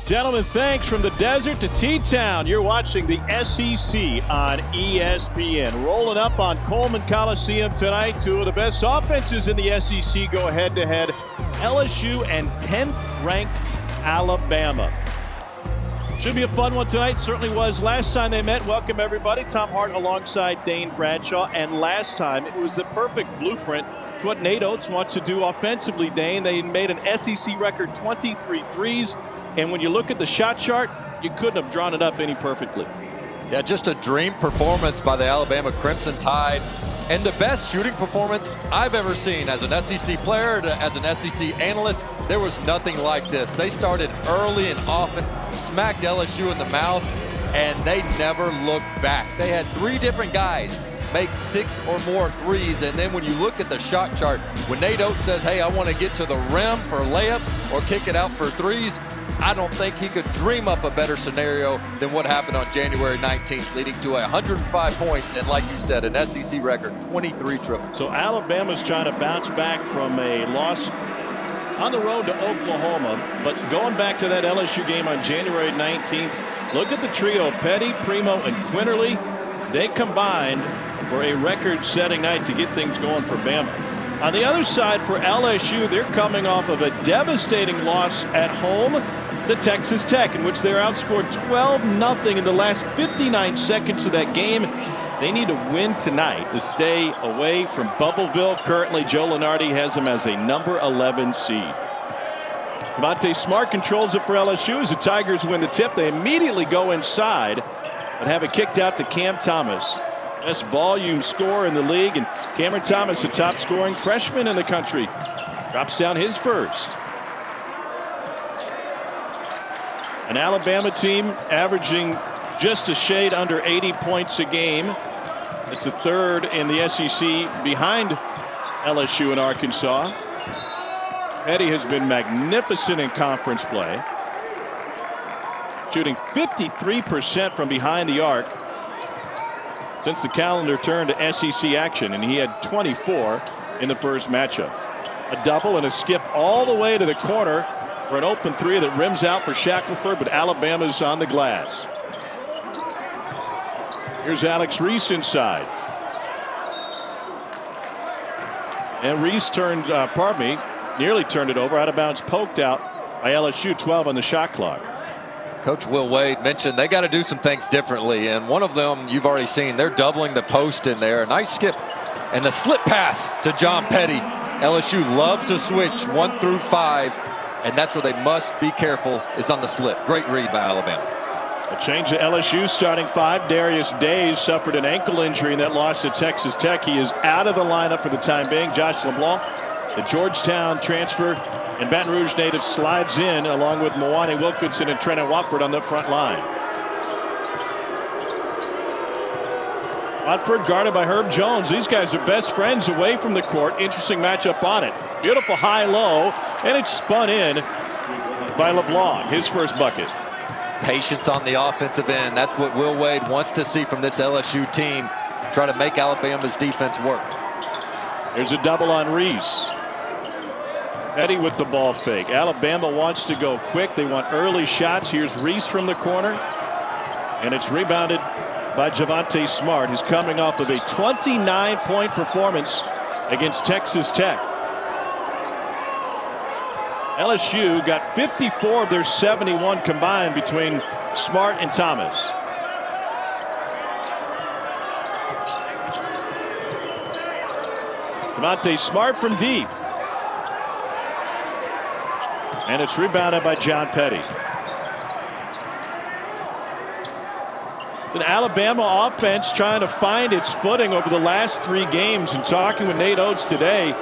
Gentlemen, thanks from the desert to T-Town. You're watching the SEC on ESPN. Rolling up on Coleman Coliseum tonight. Two of the best offenses in the SEC go head-to-head. LSU and 10th-ranked Alabama. Should be a fun one tonight. Certainly was last time they met. Welcome, everybody. Tom Hart alongside Dane Bradshaw. And last time, it was the perfect blueprint to what Nate Oates wants to do offensively, Dane. They made an SEC record 23 threes. And when you look at the shot chart, you couldn't have drawn it up any perfectly. Yeah, just a dream performance by the Alabama Crimson Tide. And the best shooting performance I've ever seen as an SEC player, as an SEC analyst. There was nothing like this. They started early and often, smacked LSU in the mouth, and they never looked back. They had three different guys make 6 or more threes, and then when you look at the shot chart, when Nate Oates says, hey, I want to get to the rim for layups or kick it out for threes, I don't think he could dream up a better scenario than what happened on January 19th, leading to 105 points and, like you said, an SEC record 23 triples. So Alabama's trying to bounce back from a loss on the road to Oklahoma, but going back to that LSU game on January 19th, look at the trio, Petty, Primo, and Quinterly. They combined for a record-setting night to get things going for Bama. On the other side for LSU, they're coming off of a devastating loss at home to Texas Tech, in which they're outscored 12-0 in the last 59 seconds of that game. They need to win tonight to stay away from Bubbleville. Currently, Joe Lunardi has them as a number 11 seed. Javonte Smart controls it for LSU as the Tigers win the tip. They immediately go inside, but have it kicked out to Cam Thomas. Best volume scorer in the league, and Cameron Thomas, the top scoring freshman in the country, drops down his first. An Alabama team averaging just a shade under 80 points a game. It's the third in the SEC behind LSU and Arkansas. Petty has been magnificent in conference play, shooting 53% from behind the arc since the calendar turned to SEC action, and he had 24 in the first matchup. A double and a skip all the way to the corner for an open three that rims out for Shackelford, but Alabama's on the glass. Here's Alex Reese inside. And Reese turned, nearly turned it over, out of bounds, poked out by LSU, 12 on the shot clock. Coach Will Wade mentioned they got to do some things differently, and one of them you've already seen. They're doubling the post in there. A nice skip and the slip pass to John Petty. LSU loves to switch 1 through 5, and that's where they must be careful, is on the slip. Great read by Alabama. A change to LSU starting 5. Darius Days suffered an ankle injury in that loss to Texas Tech. He is out of the lineup for the time being. Josh LeBlanc, the Georgetown transfer and Baton Rouge native, slides in along with Moani Wilkinson and Trenton Watford on the front line. Watford guarded by Herb Jones. These guys are best friends away from the court. Interesting matchup on it. Beautiful high-low, and it's spun in by LeBlanc, his first bucket. Patience on the offensive end. That's what Will Wade wants to see from this LSU team. Try to make Alabama's defense work. There's a double on Reese. Petty with the ball fake. Alabama wants to go quick. They want early shots. Here's Reese from the corner, and it's rebounded by Javonte Smart, who's coming off of a 29-point performance against Texas Tech. LSU got 54 of their 71 combined between Smart and Thomas. Javonte Smart from deep. And it's rebounded by John Petty. It's an Alabama offense trying to find its footing over the last 3 games. And talking with Nate Oates today,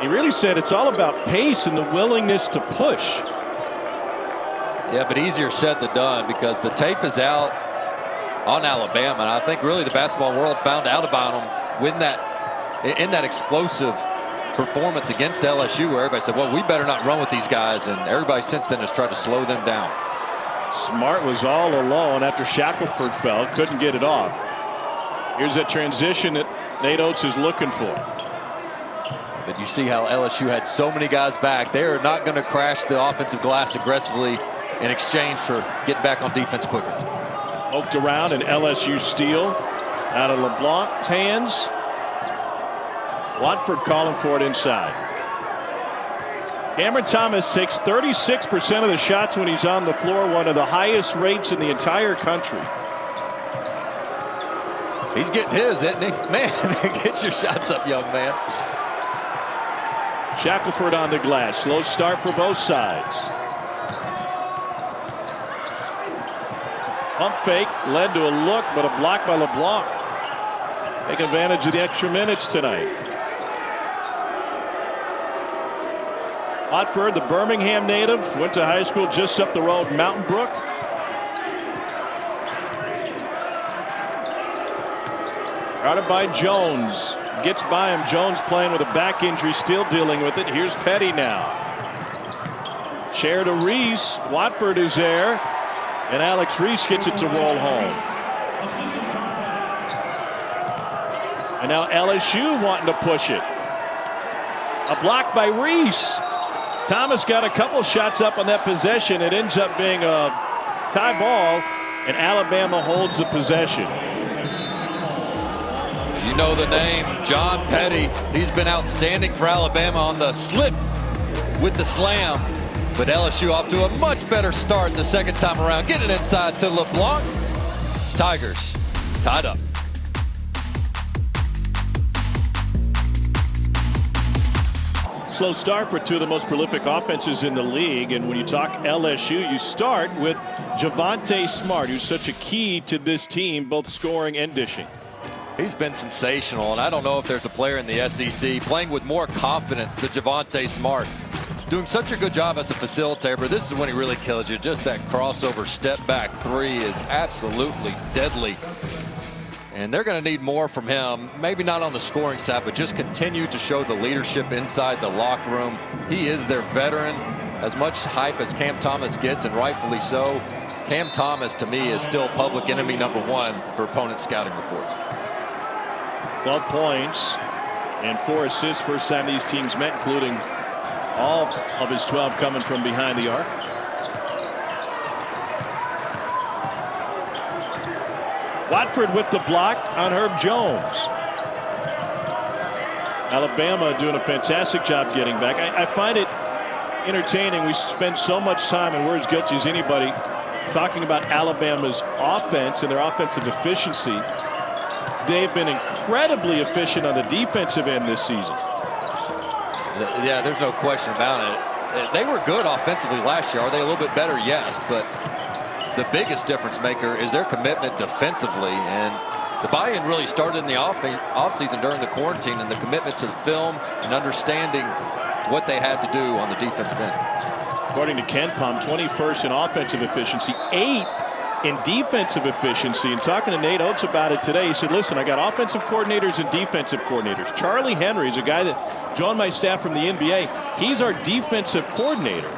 he really said it's all about pace and the willingness to push. Yeah, but easier said than done, because the tape is out on Alabama. And I think really the basketball world found out about them in that explosive performance against LSU, where everybody said, well, we better not run with these guys, and everybody since then has tried to slow them down. Smart was all alone after Shackelford fell, couldn't get it off. Here's that transition that Nate Oates is looking for. But you see how LSU had so many guys back. They are not going to crash the offensive glass aggressively in exchange for getting back on defense quicker. Poked around, and LSU steal out of LeBlanc's hands. Watford calling for it inside. Cameron Thomas takes 36% of the shots when he's on the floor, one of the highest rates in the entire country. He's getting his, isn't he? Man, get your shots up, young man. Shackelford on the glass. Slow start for both sides. Pump fake led to a look, but a block by LeBlanc. Take advantage of the extra minutes tonight. Watford, the Birmingham native, went to high school just up the road, Mountain Brook. Guarded by Jones. Gets by him. Jones playing with a back injury, still dealing with it. Here's Petty now. Share to Reese. Watford is there. And Alex Reese gets it to roll home. And now LSU wanting to push it. A block by Reese. Thomas got a couple shots up on that possession. It ends up being a tie ball, and Alabama holds the possession. You know the name, John Petty. He's been outstanding for Alabama on the slip with the slam. But LSU off to a much better start the second time around. Getting inside to LeBlanc. Tigers tied up. Slow start for two of the most prolific offenses in the league. And when you talk LSU, you start with Javonte Smart, who's such a key to this team, both scoring and dishing. He's been sensational, and I don't know if there's a player in the SEC playing with more confidence than Javonte Smart. Doing such a good job as a facilitator, but this is when he really kills you. Just that crossover step back three is absolutely deadly. And they're going to need more from him, maybe not on the scoring side, but just continue to show the leadership inside the locker room. He is their veteran. As much hype as Cam Thomas gets, and rightfully so, Cam Thomas, to me, is still public enemy #1 for opponent scouting reports. 12 points and 4 assists first time these teams met, including all of his 12 coming from behind the arc. Watford with the block on Herb Jones. Alabama doing a fantastic job getting back. I find it entertaining. We spend so much time, and we're as guilty as anybody, talking about Alabama's offense and their offensive efficiency. They've been incredibly efficient on the defensive end this season. Yeah, there's no question about it. They were good offensively last year. Are they a little bit better? Yes, but the biggest difference maker is their commitment defensively, and the buy-in really started in the offseason during the quarantine, and the commitment to the film and understanding what they had to do on the defensive end. According to Ken Palm, 21st in offensive efficiency, 8th in defensive efficiency. And talking to Nate Oates about it today, he said, listen, I got offensive coordinators and defensive coordinators. Charlie Henry is a guy that joined my staff from the NBA. He's our defensive coordinator.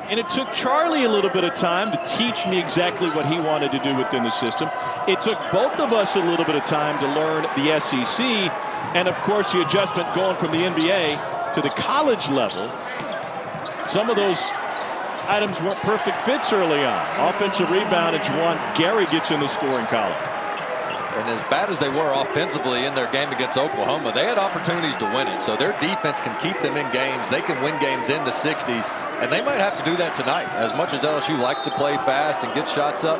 And it took Charlie a little bit of time to teach me exactly what he wanted to do within the system. It took both of us a little bit of time to learn the SEC. And of course, the adjustment going from the NBA to the college level. Some of those items weren't perfect fits early on. Offensive rebound, and Juwan Gary gets in the scoring column. And as bad as they were offensively in their game against Oklahoma, they had opportunities to win it. So their defense can keep them in games. They can win games in the 60s, and they might have to do that tonight. As much as LSU likes to play fast and get shots up,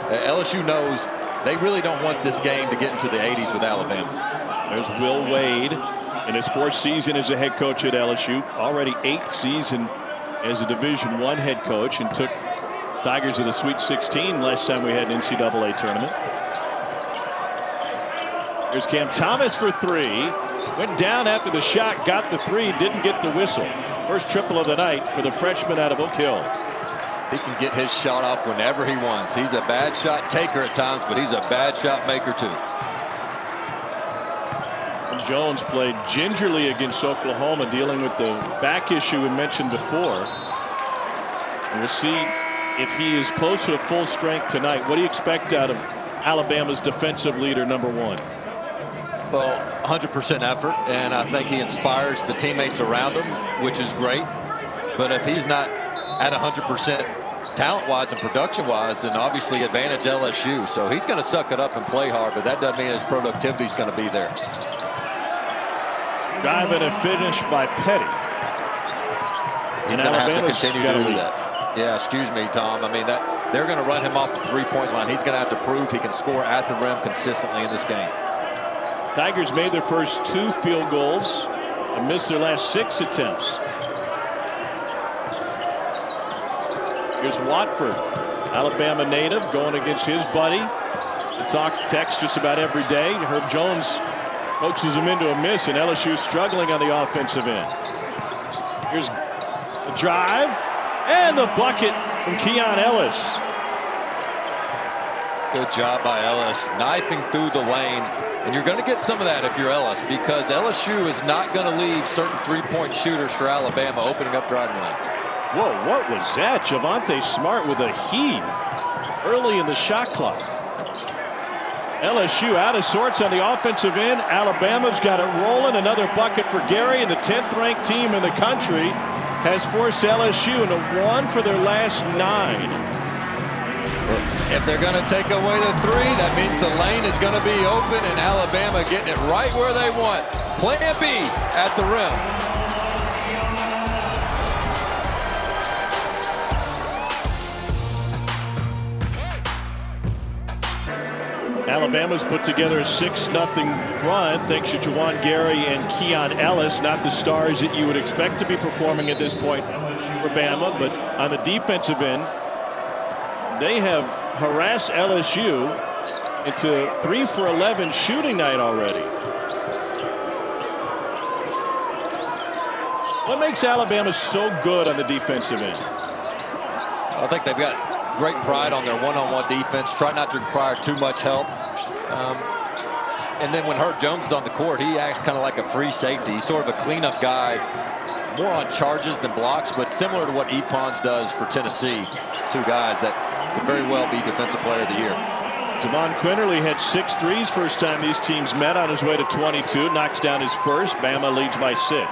LSU knows they really don't want this game to get into the 80s with Alabama. There's Will Wade in his 4th season as a head coach at LSU. Already 8th season as a Division I head coach, and took Tigers to the Sweet 16 last time we had an NCAA tournament. There's Cam Thomas for 3. Went down after the shot, got the 3, didn't get the whistle. First triple of the night for the freshman out of Oak Hill. He can get his shot off whenever he wants. He's a bad shot taker at times, but he's a bad shot maker too. And Jones played gingerly against Oklahoma, dealing with the back issue we mentioned before. And we'll see if he is closer to full strength tonight. What do you expect out of Alabama's defensive leader, #1? Well, 100% effort, and I think he inspires the teammates around him, which is great. But if he's not at 100% talent-wise and production-wise, and obviously advantage LSU. So he's going to suck it up and play hard, but that doesn't mean his productivity is going to be there. Drive and a finish by Petty. He's going to have to continue to do that. Yeah, excuse me, Tom. I mean, that they're going to run him off the three-point line. He's going to have to prove he can score at the rim consistently in this game. Tigers made their first 2 field goals and missed their last 6 attempts. Here's Watford, Alabama native, going against his buddy. They talk text just about every day. Herb Jones coaxes him into a miss, and LSU struggling on the offensive end. Here's the drive and the bucket from Keon Ellis. Good job by Ellis, knifing through the lane. And you're going to get some of that if you're Ellis, because LSU is not going to leave certain three-point shooters for Alabama opening up driving lanes. Whoa, what was that? Javonte Smart with a heave early in the shot clock. LSU out of sorts on the offensive end. Alabama's got it rolling. Another bucket for Gary, and the 10th ranked team in the country has forced LSU into 1 for their last 9. If they're going to take away the 3, that means the lane is going to be open, and Alabama getting it right where they want. Plan B at the rim. Alabama's put together a 6-0 run thanks to Juwan Gary and Keon Ellis, not the stars that you would expect to be performing at this point for Bama, but on the defensive end, they have harassed LSU into 3 for 11 shooting night already. What makes Alabama so good on the defensive end? I think they've got great pride on their one-on-one defense. Try not to require too much help. And then when Herb Jones is on the court, he acts kind of like a free safety. He's sort of a cleanup guy, more on charges than blocks, but similar to what Yves Pons does for Tennessee. 2 guys that could very well be Defensive Player of the Year. Javon Quinterly had 6 threes first time these teams met, on his way to 22. Knocks down his first. Bama leads by 6.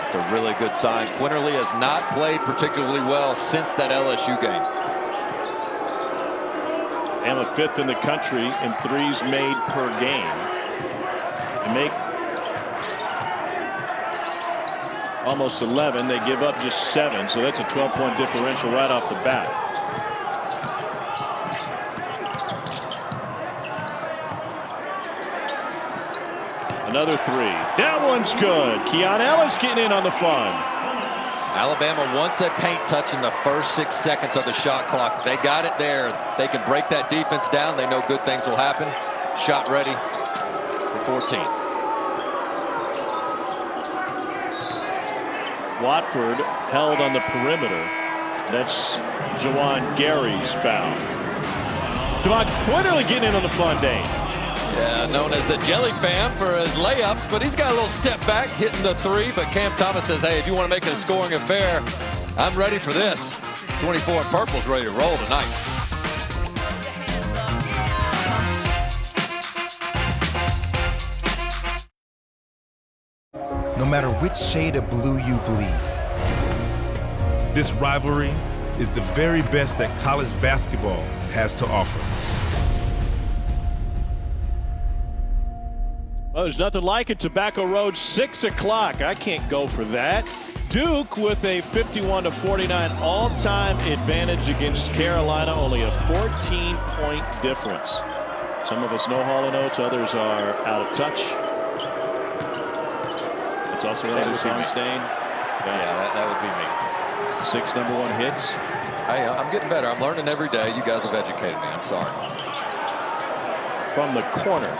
It's a really good sign. Quinterly has not played particularly well since that LSU game. Bama 5th in the country in threes made per game. They make almost 11. They give up just 7, so that's a 12-point differential right off the bat. Another 3. That one's good. Keon Ellis getting in on the fun. Alabama wants a paint touch in the first 6 seconds of the shot clock. They got it there. They can break that defense down. They know good things will happen. Shot ready for 14. Watford held on the perimeter. That's Juwan Gary's foul. Javon Quinterly getting in on the fun day. Yeah, known as the Jelly Fam for his layups, but he's got a little step back, hitting the 3. But Cam Thomas says, hey, if you want to make it a scoring affair, I'm ready for this. 24 in purple's ready to roll tonight. No matter which shade of blue you bleed, this rivalry is the very best that college basketball has to offer. Well, there's nothing like it. Tobacco Road, 6 o'clock. I can't go for that. Duke with a 51-49 all-time advantage against Carolina. Only a 14-point difference. Some of us know Hall & Oates. Others are out of touch. It's also another song, Stain. Yeah, that would be me. 6 #1 hits. Hey, I'm getting better. I'm learning every day. You guys have educated me. I'm sorry. From the corner.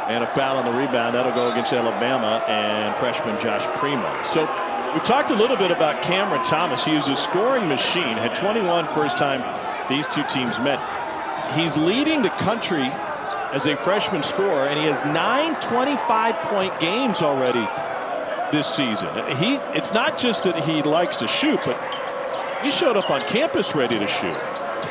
And a foul on the rebound. That'll go against Alabama and freshman Josh Primo. So we've talked a little bit about Cameron Thomas. He was a scoring machine. Had 21 first time these 2 teams met. He's leading the country as a freshman scorer, and he has 9 25-point games already this season. It's not just that he likes to shoot, but he showed up on campus ready to shoot.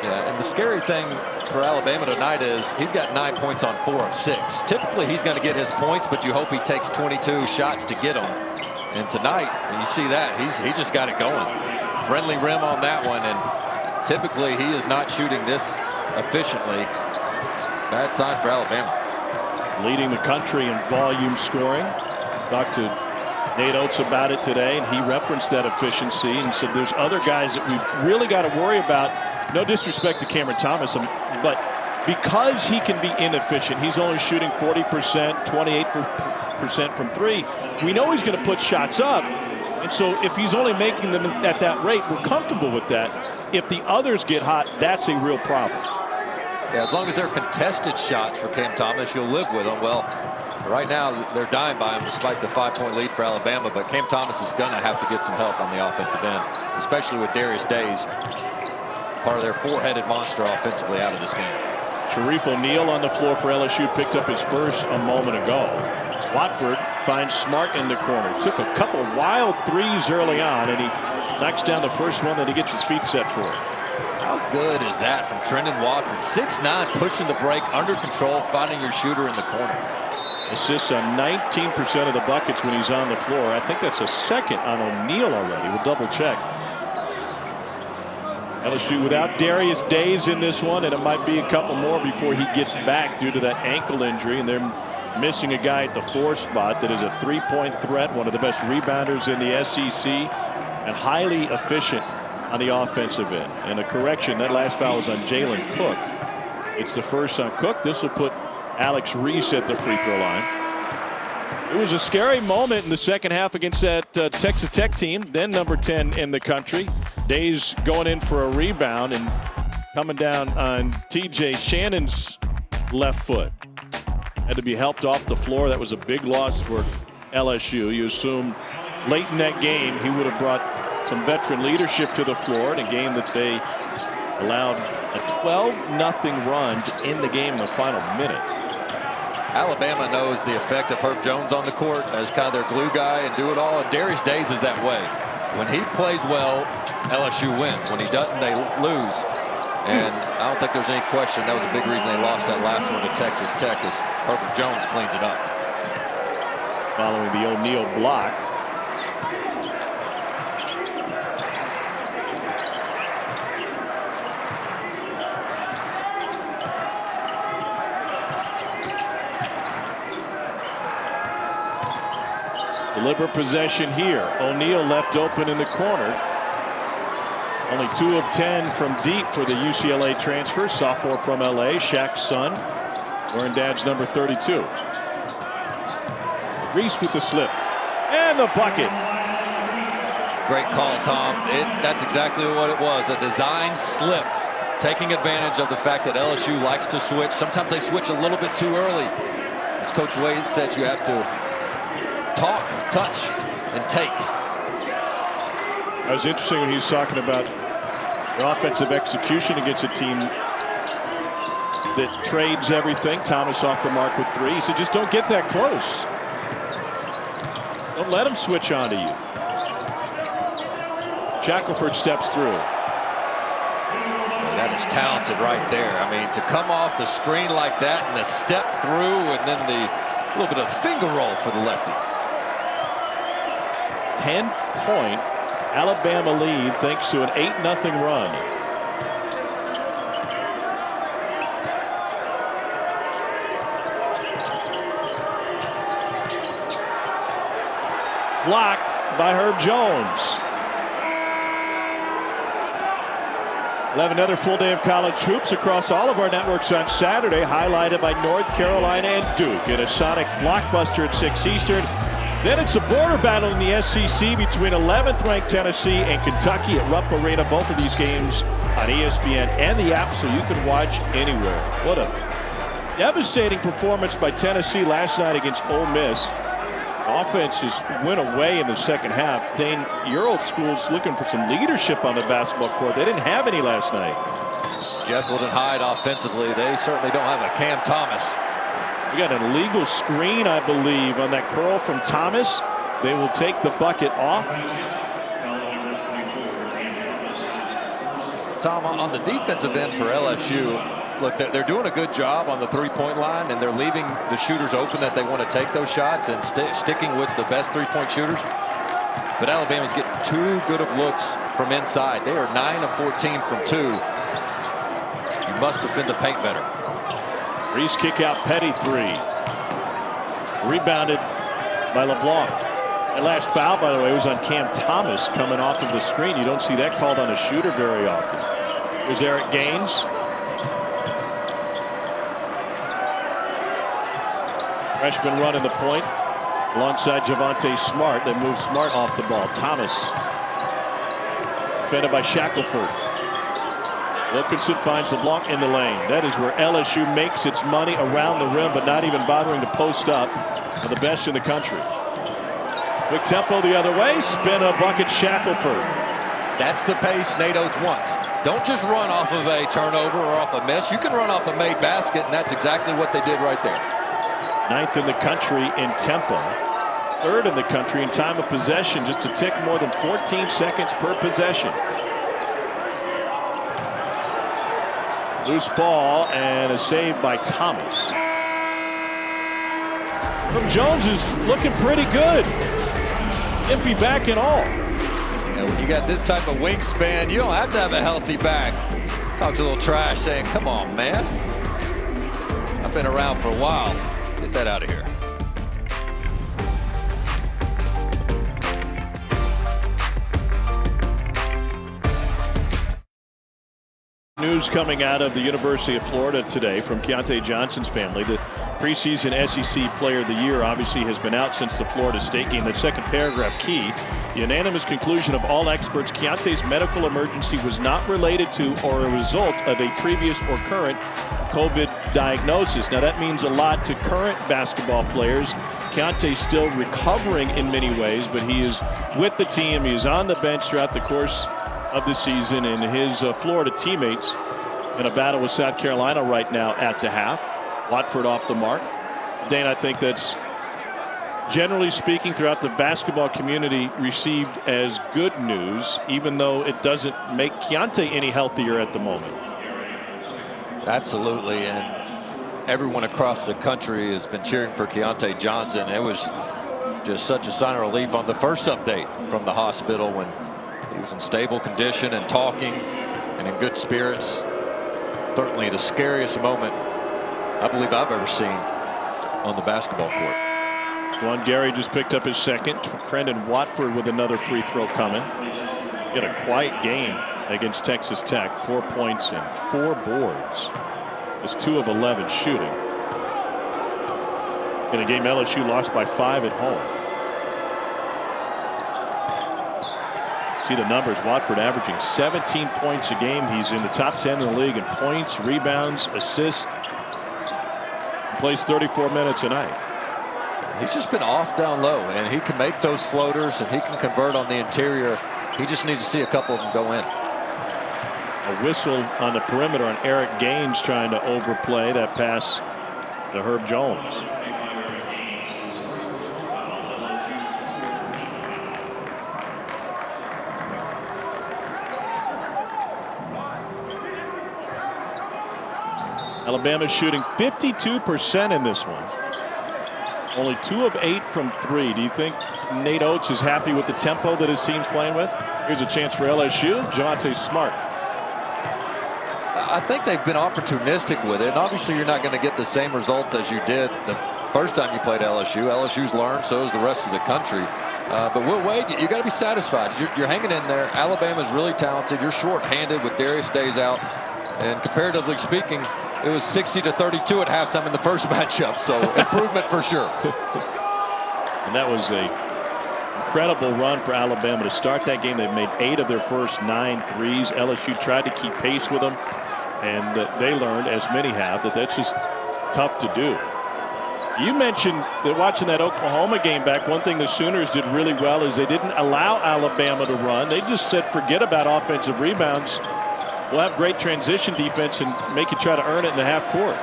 Yeah, and the scary thing for Alabama tonight is he's got 9 points on 4 of 6. Typically he's going to get his points, but you hope he takes 22 shots to get them. And tonight, you see that he just got it going. friendly rim on that one, and typically he is not shooting this efficiently. Bad sign for Alabama. Leading the country in volume scoring. Talked to Nate Oates about it today, and he referenced that efficiency and said there's other guys that we've really got to worry about. No disrespect to Cameron Thomas, but because he can be inefficient, he's only shooting 40%, 28% from three. We know he's going to put shots up. And so if he's only making them at that rate, we're comfortable with that. If the others get hot, that's a real problem. Yeah, as long as they're contested shots for Cam Thomas, you'll live with them. Well, right now they're dying by him despite the 5-point lead for Alabama, but Cam Thomas is going to have to get some help on the offensive end, especially with Darius Days, part of their four-headed monster offensively, out of this game. Sharif O'Neal on the floor for LSU, picked up his first a moment ago. Watford finds Smart in the corner. Took a couple wild threes early on, and he knocks down the first one that he gets his feet set for. How good is that from Trendon Watford? 6'9", pushing the break, under control, finding your shooter in the corner. Assists on 19% of the buckets when he's on the floor. I think that's a second on O'Neal already. We'll double check. LSU without Darius Days in this one, and it might be a couple more before he gets back due to that ankle injury, and they're missing a guy at the 4 spot that is a three-point threat, one of the best rebounders in the SEC, and highly efficient on the offensive end. And a correction, that last foul was on Jalen Cook. It's the first on Cook. This will put Alex Reese at the free throw line. It was a scary moment in the second half against that Texas Tech team, then number 10 in the country. Days going in for a rebound and coming down on TJ Shannon's left foot. Had to be helped off the floor. That was a big loss for LSU. You assume late in that game he would have brought some veteran leadership to the floor in a game that they allowed a 12-0 run to end the game in the final minute. Alabama knows the effect of Herb Jones on the court as kind of their glue guy and do it all, and Darius Days is that way. When he plays well, LSU wins. When he doesn't, they lose. And I don't think there's any question that was a big reason they lost that last one to Texas Tech, as Herbert Jones cleans it up. Following the O'Neal block. Deliberate possession here. O'Neal left open in the corner. Only 2 of 10 from deep for the UCLA transfer. Sophomore from LA, Shaq's son, wearing dad's number 32. Reese with the slip. And the bucket. Great call, Tom. That's exactly what it was. A design slip. Taking advantage of the fact that LSU likes to switch. Sometimes they switch a little bit too early. As Coach Wade said, you have to talk, touch, and take. That was interesting when he was talking about the offensive execution against a team that trades everything. Thomas off the mark with 3. He said, just don't get that close. Don't let him switch onto you. Shackelford steps through. That is talented right there. I mean, to come off the screen like that and the step through and then the little bit of finger roll for the lefty. 10-point Alabama lead thanks to an 8-0 run. Blocked by Herb Jones. We'll have another full day of college hoops across all of our networks on Saturday, highlighted by North Carolina and Duke in a Sonic blockbuster at 6 Eastern. Then it's a border battle in the SEC between 11th ranked Tennessee and Kentucky at Rupp Arena. Both of these games on ESPN and the app, so you can watch anywhere. What a devastating performance by Tennessee last night against Ole Miss. Offense just went away in the second half. Dane, your old school's looking for some leadership on the basketball court. They didn't have any last night. Jekyll and Hyde offensively. They certainly don't have a Cam Thomas. We got an illegal screen, I believe, on that curl from Thomas. They will take the bucket off. Tom, on the defensive end for LSU, look, they're doing a good job on the three-point line, and they're leaving the shooters open that they want to take those shots and sticking with the best three-point shooters. But Alabama's getting too good of looks from inside. They are 9 of 14 from 2. You must defend the paint better. Reese kick out, Petty 3. Rebounded by LeBlanc. That last foul, by the way, was on Cam Thomas coming off of the screen. You don't see that called on a shooter very often. Here's Eric Gaines. Freshman running the point alongside Javonte Smart. They move Smart off the ball. Thomas defended by Shackelford. Wilkinson finds LeBlanc in the lane. That is where LSU makes its money around the rim, but not even bothering to post up. Are the best in the country. Quick tempo the other way. Spin a bucket, Shackelford. That's the pace Nate Oates wants. Don't just run off of a turnover or off a miss. You can run off a made basket, and that's exactly what they did right there. 9th in the country in tempo. 3rd in the country in time of possession, just a tick more than 14 seconds per possession. Loose ball and a save by Thomas. Jones is looking pretty good. Impy back and all. Yeah, when you got this type of wingspan, you don't have to have a healthy back. Talks a little trash saying, come on, man. I've been around for a while. Get that out of here. News coming out of the University of Florida today from Keontae Johnson's family. The preseason SEC Player of the Year obviously has been out since the Florida State game. That second paragraph key. The unanimous conclusion of all experts, Keontae's medical emergency was not related to or a result of a previous or current COVID diagnosis. Now that means a lot to current basketball players. Keontae's still recovering in many ways, but he is with the team. He is on the bench throughout the course of the season, and his Florida teammates in a battle with South Carolina right now at the half. Watford off the mark. Dane, I think that's, generally speaking, throughout the basketball community received as good news, even though it doesn't make Keontae any healthier at the moment. Absolutely, and everyone across the country has been cheering for Keontae Johnson. It was just such a sign of relief on the first update from the hospital when he was in stable condition and talking and in good spirits. Certainly the scariest moment I believe I've ever seen on the basketball court. Juan Gary just picked up his second. Trendon Watford with another free throw coming. He had a quiet game against Texas Tech. 4 points and 4 boards. It's 2 of 11 shooting. In a game LSU lost by 5 at home. See the numbers. Watford averaging 17 points a game. He's in the top 10 in the league in points, rebounds, assists. He plays 34 minutes a night. He's just been off down low, and he can make those floaters and he can convert on the interior. He just needs to see a couple of them go in. A whistle on the perimeter on Eric Gaines trying to overplay that pass to Herb Jones. Alabama's shooting 52% in this one. Only 2 of 8 from 3. Do you think Nate Oates is happy with the tempo that his team's playing with? Here's a chance for LSU. Javonte Smart. I think they've been opportunistic with it. And obviously, you're not going to get the same results as you did the first time you played LSU. LSU's learned, so is the rest of the country. But Will Wade, you got to be satisfied. You're hanging in there. Alabama's really talented. You're short-handed with Darius Days out. And comparatively speaking, it was 60-32 at halftime in the first matchup. So improvement for sure. And that was a incredible run for Alabama to start that game. They've made 8 of their first 9 threes. LSU tried to keep pace with them, and they learned, as many have, that that's just tough to do. You mentioned that watching that Oklahoma game back, one thing the Sooners did really well is they didn't allow Alabama to run. They just said forget about offensive rebounds. We'll have great transition defense and make you try to earn it in the half court.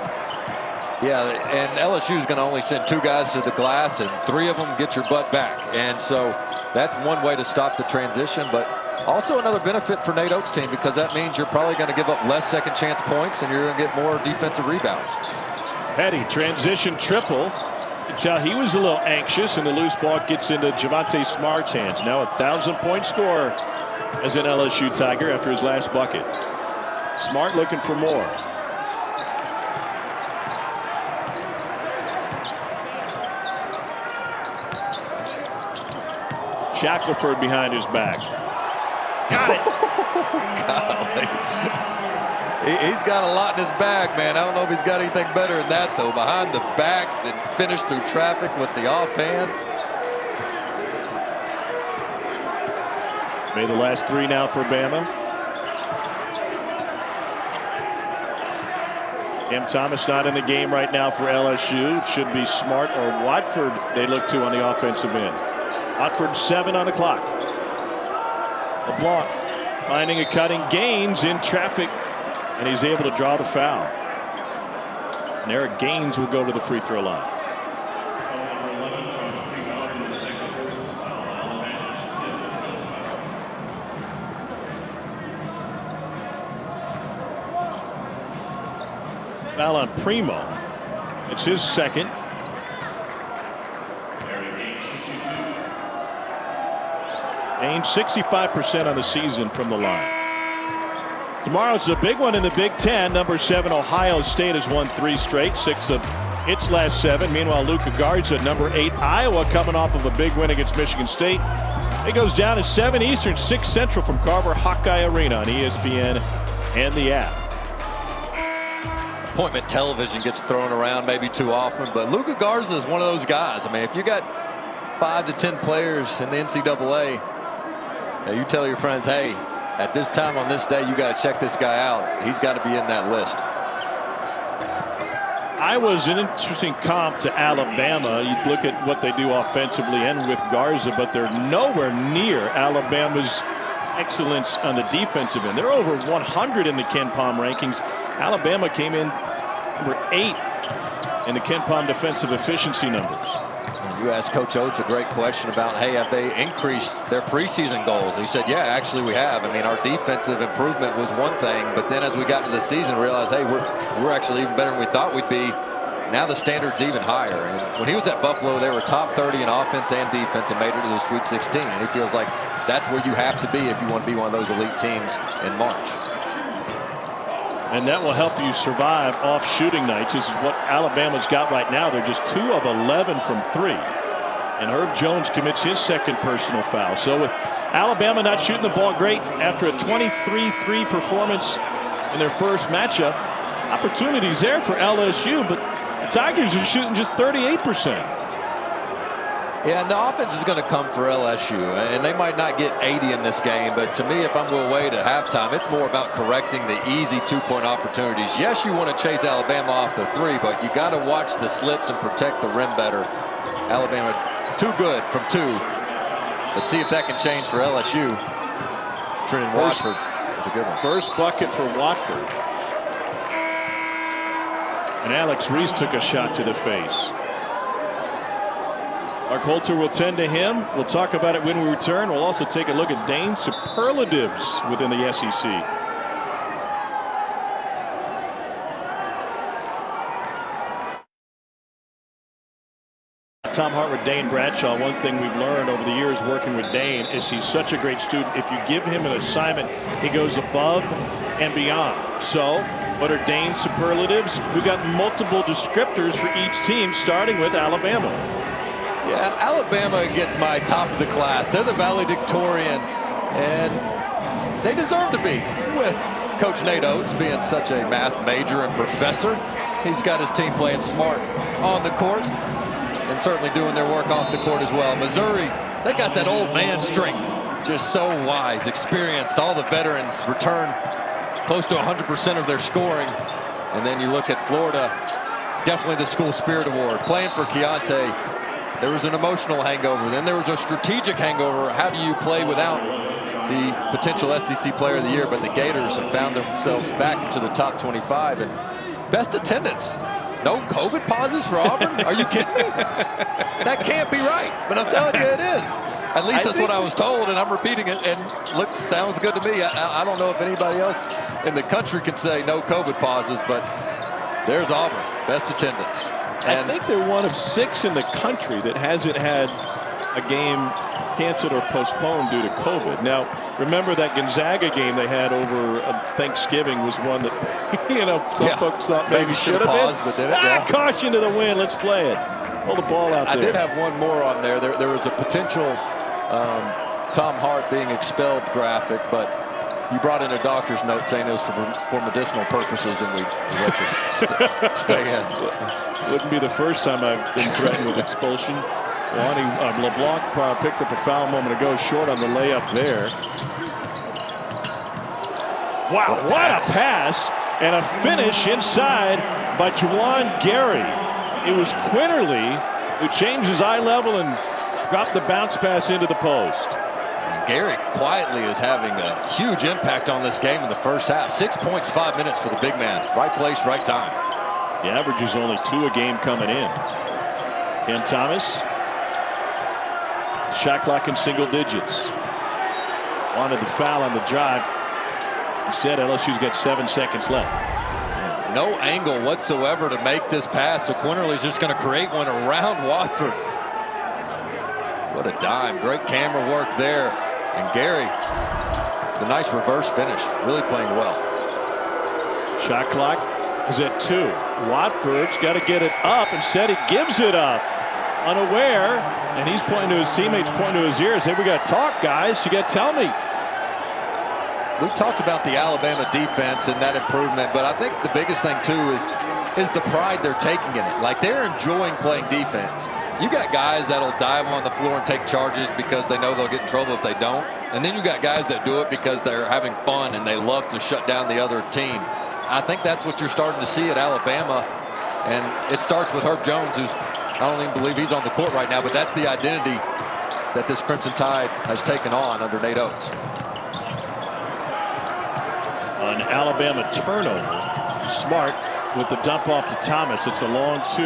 Yeah, and LSU is going to only send 2 guys to the glass, and 3 of them get your butt back. And so that's one way to stop the transition, but also another benefit for Nate Oates' team, because that means you're probably going to give up less second chance points and you're going to get more defensive rebounds. Petty transition triple. You can tell he was a little anxious, and the loose ball gets into Javonte Smart's hands. Now a 1,000-point scorer as an LSU Tiger after his last bucket. Smart looking for more. Shackelford behind his back. Got it. He's got a lot in his bag, man. I don't know if he's got anything better than that, though. Behind the back, then finish through traffic with the offhand. Made the last 3 now for Bama. Cam Thomas not in the game right now for LSU. It should be Smart or Watford they look to on the offensive end. Watford 7 on the clock. LeBlanc finding a cutting, Gaines in traffic, and he's able to draw the foul. And Eric Gaines will go to the free throw line. Foul on Primo. It's his second. Gaines 65% on the season from the line. Tomorrow's a big one in the Big Ten. Number 7 Ohio State has won 3 straight, 6 of its last 7. Meanwhile, Luka Garza, number 8 Iowa, coming off of a big win against Michigan State. It goes down at 7 Eastern, 6 Central from Carver Hawkeye Arena on ESPN and the app. Appointment television gets thrown around maybe too often, but Luka Garza is one of those guys. I mean, if you got 5 to 10 players in the NCAA, you tell your friends, hey, at this time on this day, you got to check this guy out. He's got to be in that list. Iowa's an interesting comp to Alabama. You look at what they do offensively and with Garza, but they're nowhere near Alabama's excellence on the defensive end. They're over 100 in the KenPom rankings. Alabama came in number 8 in the KenPom defensive efficiency numbers. You asked Coach Oates a great question about, hey, have they increased their preseason goals? He said, yeah, actually we have. I mean, our defensive improvement was one thing, but then as we got into the season, we realized, hey, we're actually even better than we thought we'd be. Now the standard's even higher. And when he was at Buffalo, they were top 30 in offense and defense and made it to the Sweet 16. And he feels like that's where you have to be if you want to be one of those elite teams in March. And that will help you survive off shooting nights. This is what Alabama's got right now. They're just 2 of 11 from 3. And Herb Jones commits his second personal foul. So with Alabama not shooting the ball great after a 23-3 performance in their first matchup, opportunities there for LSU, but the Tigers are shooting just 38%. Yeah, and the offense is going to come for LSU, and they might not get 80 in this game, but to me, if I'm Will Wade at halftime, it's more about correcting the easy 2-point opportunities. Yes, you want to chase Alabama off the 3, but you got to watch the slips and protect the rim better. Alabama too good from 2. Let's see if that can change for LSU. Trenton Watford with a good one. First bucket for Watford. And Alex Reese took a shot to the face. Our Coulter will tend to him. We'll talk about it when we return. We'll also take a look at Dane's superlatives within the SEC. Tom Hartwood, Dane Bradshaw. One thing we've learned over the years working with Dane is he's such a great student. If you give him an assignment, he goes above and beyond. So what are Dane's superlatives? We've got multiple descriptors for each team, starting with Alabama. Yeah, Alabama gets my top of the class. They're the valedictorian, and they deserve to be, with Coach Nate Oates being such a math major and professor. He's got his team playing smart on the court and certainly doing their work off the court as well. Missouri, they got that old man strength. Just so wise, experienced. All the veterans return close to 100% of their scoring. And then you look at Florida, definitely the School Spirit Award. Playing for Keontae, there was an emotional hangover. Then there was a strategic hangover. How do you play without the potential SEC Player of the Year? But the Gators have found themselves back into the top 25 and best attendance. No COVID pauses for Auburn? Are you kidding me? That can't be right, but I'm telling you it is. At least that's what I was told, and I'm repeating it, and sounds good to me. I don't know if anybody else in the country can say no COVID pauses, but there's Auburn, best attendance. And I think they're one of 6 in the country that hasn't had a game canceled or postponed due to COVID. Now, remember that Gonzaga game they had over Thanksgiving was one that, some folks thought maybe should have paused, been. But did it? Caution to the wind. Let's play it. Pull the ball out there. I did have one more on there. There was a potential Tom Hart being expelled graphic, but you brought in a doctor's note saying it was for medicinal purposes, and we let you stay in. Wouldn't be the first time I've been threatened with expulsion. LeBlanc picked up a foul a moment ago, short on the layup there. Wow, what a pass and a finish inside by Juwan Gary. It was Quinterly who changed his eye level and dropped the bounce pass into the post. And Gary quietly is having a huge impact on this game in the first half. 6 points, 5 minutes for the big man. Right place, right time. The average is only 2 a game coming in. Ken Thomas. Shot clock in single digits. Wanted the foul on the drive. He said LSU's got 7 seconds left. No angle whatsoever to make this pass, so Quinterly's just going to create one around Watford. What a dime. Great camera work there. And Gary, the nice reverse finish, really playing well. Shot clock is at 2. Watford's got to get it up. Instead, he gives it up. Unaware, and he's pointing to his teammates, pointing to his ears. Hey, we got to talk, guys. You got to tell me. We talked about the Alabama defense and that improvement, but I think the biggest thing too is the pride they're taking in it. Like, they're enjoying playing defense. You got guys that'll dive on the floor and take charges because they know they'll get in trouble if they don't, and then you got guys that do it because they're having fun and they love to shut down the other team. I think that's what you're starting to see at Alabama, and it starts with Herb Jones, who's, I don't even believe he's on the court right now, but that's the identity that this Crimson Tide has taken on under Nate Oates. An Alabama turnover. Smart with the dump off to Thomas. It's a long 2.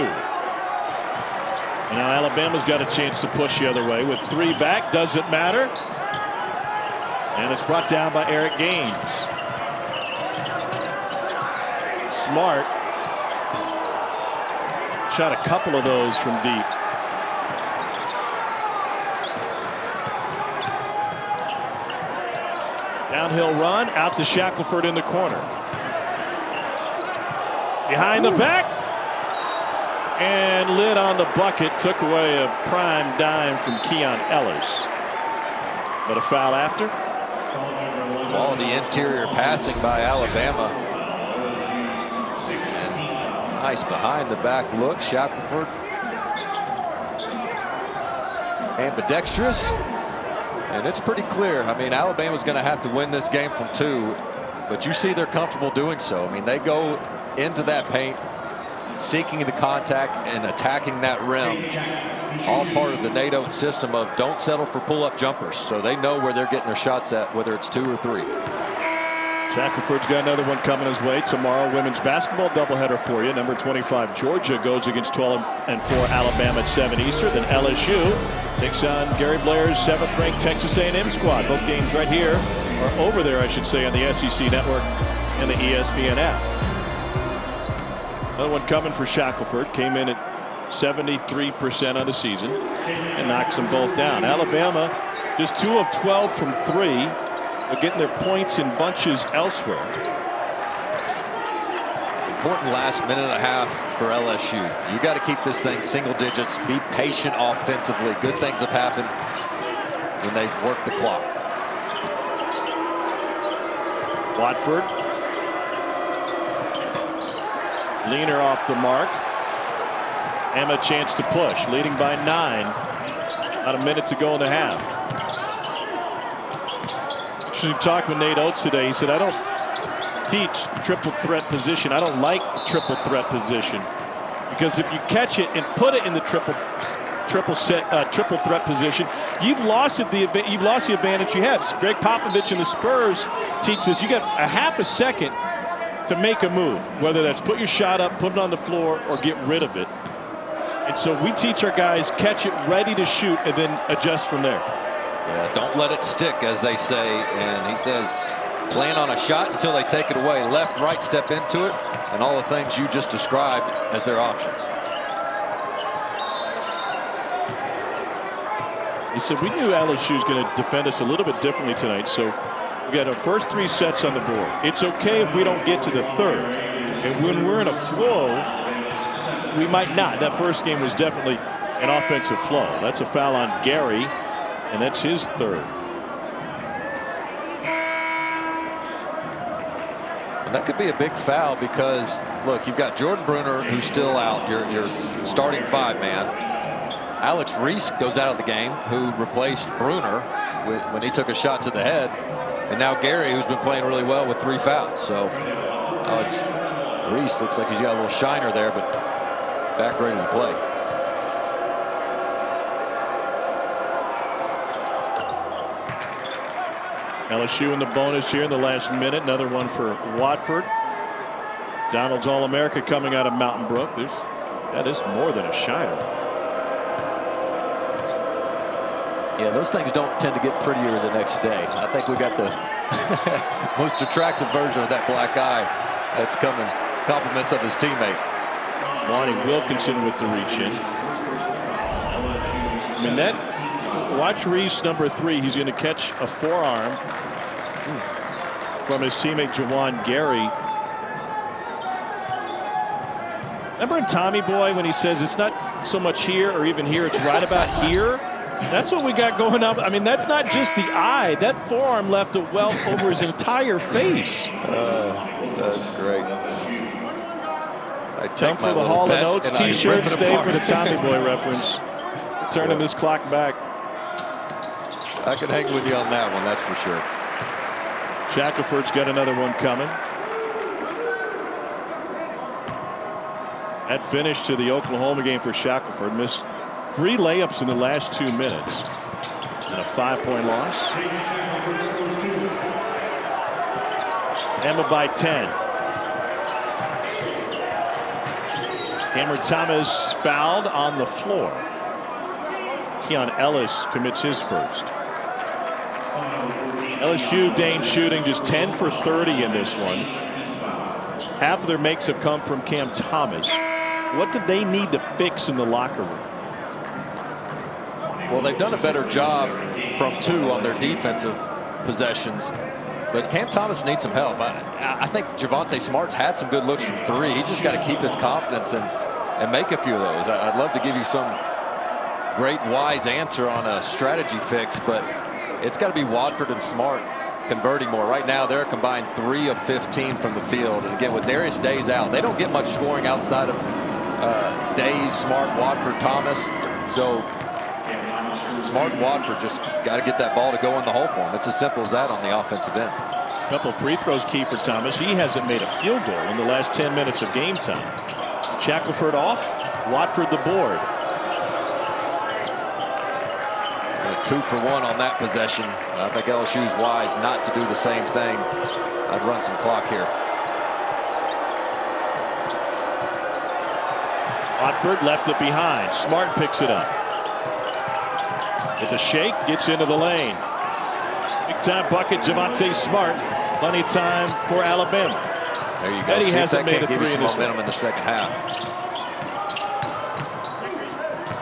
And now Alabama's got a chance to push the other way with 3 back. Doesn't matter. And it's brought down by Eric Gaines. Smart shot a couple of those from deep. Downhill run out to Shackelford in the corner. Behind the back. And lid on the bucket. Took away a prime dime from Keon Ellis. But a foul after. Quality interior passing by Alabama. And nice behind the back look. Shackelford. Ambidextrous. And it's pretty clear. I mean, Alabama's going to have to win this game from 2, but you see they're comfortable doing so. I mean, they go into that paint, seeking the contact and attacking that rim. All part of the Nate Oates system of don't settle for pull-up jumpers. So they know where they're getting their shots at, whether it's 2 or 3. Shackelford's got another one coming his way tomorrow. Women's basketball doubleheader for you. Number 25 Georgia goes against 12 and 4 Alabama at 7 Eastern. Then LSU takes on Gary Blair's 7th-ranked Texas A&M squad. Both games right here, or over there, I should say, on the SEC Network and the ESPN app. Another one coming for Shackelford. Came in at 73% on the season and knocks them both down. Alabama just 2 of 12 from 3. But getting their points in bunches elsewhere. Important last minute and a half for LSU. You got to keep this thing single digits. Be patient offensively. Good things have happened when they work the clock. Watford. Leaner off the mark. And a chance to push. Leading by 9. About a minute to go in the half. Talk with Nate Oates today. He said, I don't teach triple threat position. I don't like triple threat position because if you catch it and put it in the triple threat position, you've lost the advantage you had. Greg Popovich and the Spurs teaches you got a half a second to make a move, whether that's put your shot up, put it on the floor, or get rid of it. And so we teach our guys catch it, ready to shoot, and then adjust from there. Yeah, don't let it stick, as they say. And he says, plan on a shot until they take it away. Left, right, step into it, and all the things you just described as their options. He said, we knew LSU was going to defend us a little bit differently tonight, so we got our first 3 sets on the board. It's okay if we don't get to the third. And when we're in a flow, we might not. That first game was definitely an offensive flow. That's a foul on Gary, and that's his 3rd. And that could be a big foul because, look, you've got Jordan Bruner, who's still out, your starting 5-man. Alex Reese goes out of the game, who replaced Bruner when he took a shot to the head. And now Gary, who's been playing really well with 3 fouls. So Alex Reese looks like he's got a little shiner there, but back ready to play. LSU in the bonus here in the last minute. Another one for Watford. Donald's All-America coming out of Mountain Brook. That is more than a shiner. Yeah, those things don't tend to get prettier the next day. I think we got the most attractive version of that black eye that's coming. Compliments of his teammate. Lonnie Wilkinson with the reach in. I mean, watch Reese, number 3. He's going to catch a forearm from his teammate Jawan Gary. Remember in Tommy Boy when he says it's not so much here or even here, it's right about here? That's what we got going on. I mean, that's not just the eye. That forearm left a welt over his entire face. That's great. I Come for the Hall of Notes t-shirt. Stay for the Tommy Boy reference. Turning this clock back. I can hang with you on that one, that's for sure. Shackelford's got another one coming. That finish to the Oklahoma game for Shackelford. Missed 3 layups in the last 2 minutes. And a 5-point loss. Emma by 10. Cameron Thomas fouled on the floor. Keon Ellis commits his first. LSU, Dane, shooting just 10 for 30 in this one. Half of their makes have come from Cam Thomas. What did they need to fix in the locker room? Well, they've done a better job from 2 on their defensive possessions. But Cam Thomas needs some help. I think Javonte Smart's had some good looks from 3. He just got to keep his confidence and make a few of those. I'd love to give you some great wise answer on a strategy fix, but it's got to be Watford and Smart converting more. Right now they're a combined 3 of 15 from the field, and again with Darius Days out, they don't get much scoring outside of Days, Smart, Watford, Thomas. So Smart and Watford just got to get that ball to go in the hole for them. It's as simple as that on the offensive end. A couple free throws key for Thomas. He hasn't made a field goal in the last 10 minutes of game time. Shackelford off, Watford the board. 2 for 1 on that possession. I think LSU's wise not to do the same thing. I'd run some clock here. Watford left it behind. Smart picks it up. With the shake, gets into the lane. Big time bucket, Javonte Smart. Plenty of time for Alabama. There you go. Eddie hasn't made a give 3 you some in this momentum in the second half.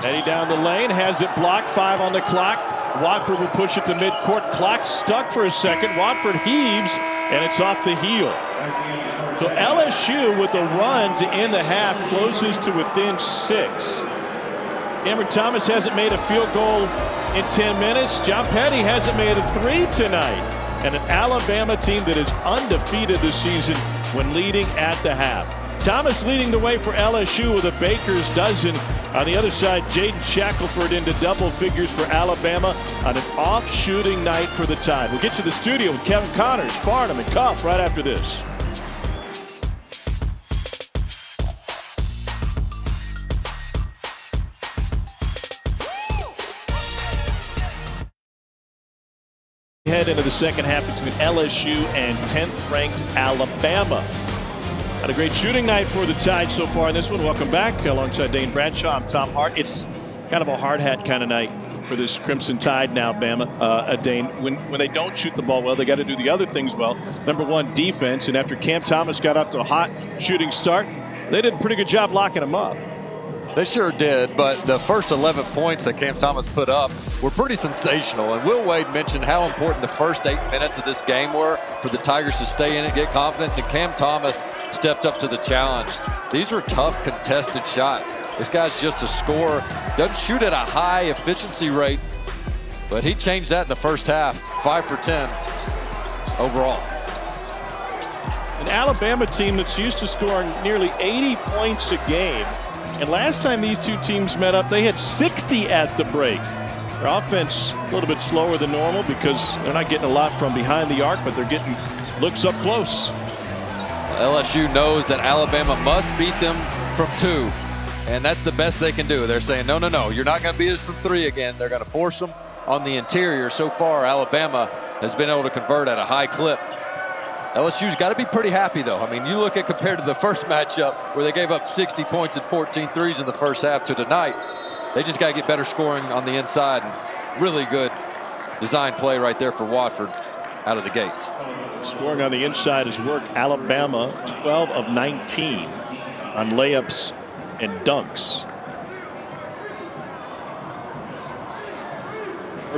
Eddie down the lane, has it blocked. 5 on the clock. Watford will push it to midcourt. Clock stuck for a second. Watford heaves, and it's off the heel. So LSU with the run to end the half closes to within 6. Cameron Thomas hasn't made a field goal in 10 minutes. John Petty hasn't made a 3 tonight. And an Alabama team that is undefeated this season when leading at the half. Thomas leading the way for LSU with a baker's dozen. On the other side, Jaden Shackelford into double figures for Alabama on an off shooting night for the Tide. We'll get to the studio with Kevin Connors, Farnham, and Cuff right after this. Head into the second half between LSU and 10th ranked Alabama. Had a great shooting night for the Tide so far in this one. Welcome back alongside Dane Bradshaw. I'm Tom Hart. It's kind of a hard hat kind of night for this Crimson Tide now, Bama. Dane, when they don't shoot the ball well, they got to do the other things well. Number 1, defense. And after Cam Thomas got up to a hot shooting start, they did a pretty good job locking him up. They sure did, but the first 11 points that Cam Thomas put up were pretty sensational. And Will Wade mentioned how important the first 8 minutes of this game were for the Tigers to stay in it, get confidence, and Cam Thomas stepped up to the challenge. These were tough, contested shots. This guy's just a scorer, doesn't shoot at a high efficiency rate, but he changed that in the first half, 5 for 10 overall. An Alabama team that's used to scoring nearly 80 points a game. And last time these two teams met up, they had 60 at the break. Their offense a little bit slower than normal because they're not getting a lot from behind the arc, but they're getting looks up close. LSU knows that Alabama must beat them from 2, and that's the best they can do. They're saying, no, no, no, you're not going to beat us from 3 again. They're going to force them on the interior. So far, Alabama has been able to convert at a high clip. LSU's got to be pretty happy, though. I mean, you look at compared to the first matchup where they gave up 60 points and 14 threes in the first half to tonight, they just got to get better scoring on the inside. And really good design play right there for Watford out of the gates. Scoring on the inside has worked. Alabama 12 of 19 on layups and dunks.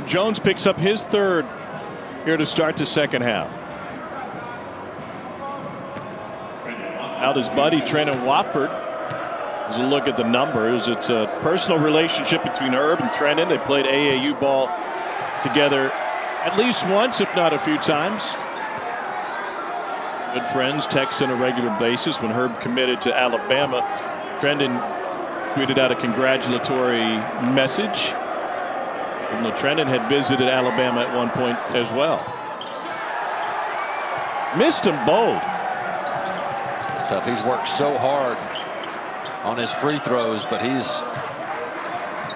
Jones picks up his 3rd here to start the second half. Out his buddy Trenton Watford. As a look at the numbers, it's a personal relationship between Herb and Trenton. They played AAU ball together at least once, if not a few times. Good friends, text on a regular basis. When Herb committed to Alabama, Trenton tweeted out a congratulatory message. Even though Trenton had visited Alabama at one point as well. Missed them both. It's tough. He's worked so hard on his free throws, but he's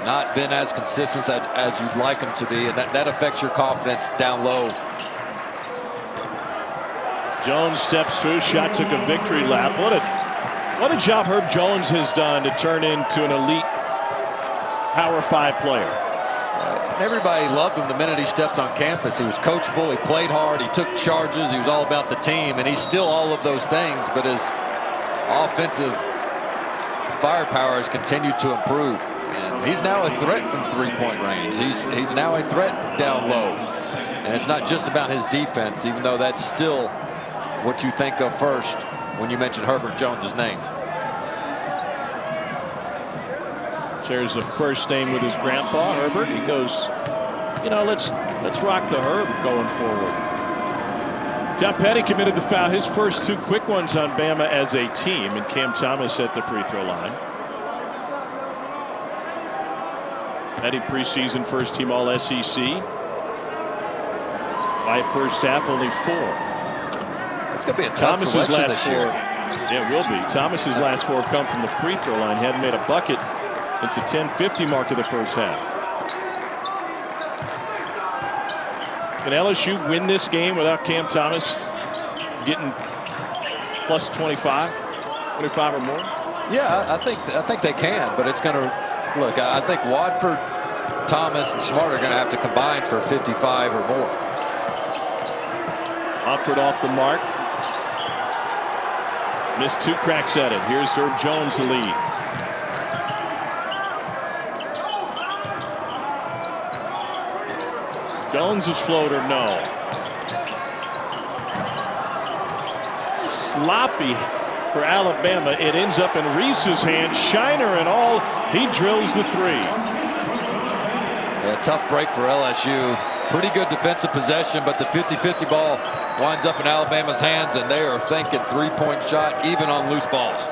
not been as consistent as you'd like him to be, and that affects your confidence down low. Jones steps through. Shot took a victory lap. What a job Herb Jones has done to turn into an elite Power 5 player. Everybody loved him the minute he stepped on campus. He was coachable, he played hard, he took charges, he was all about the team, and he's still all of those things, but his offensive firepower has continued to improve. And he's now a threat from 3-point range. He's now a threat down low. And it's not just about his defense, even though that's still what you think of first when you mention Herbert Jones's name. Shares the first name with his grandpa, Herbert. He goes, you know, let's rock the Herb going forward. John Petty committed the foul, his first 2 quick ones on Bama as a team, and Cam Thomas at the free throw line. Petty preseason first team all SEC. By first half, only 4. It's going to be a tough selection this year. Yeah, it will be. Thomas's last 4 come from the free throw line. He hadn't made a bucket since the 10:50 mark of the first half. Can LSU win this game without Cam Thomas getting plus 25 or more? Yeah, I think they can, but it's going to look. I think Watford, Thomas, and Smart are going to have to combine for 55 or more. Watford off the mark. Missed 2 cracks at it. Here's Herb Jones the lead. Jones's floater, no. Sloppy for Alabama. It ends up in Reese's hand. Shiner and all. He drills the 3. Yeah, tough break for LSU. Pretty good defensive possession, but the 50-50 ball winds up in Alabama's hands, and they are thinking 3-point shot even on loose balls.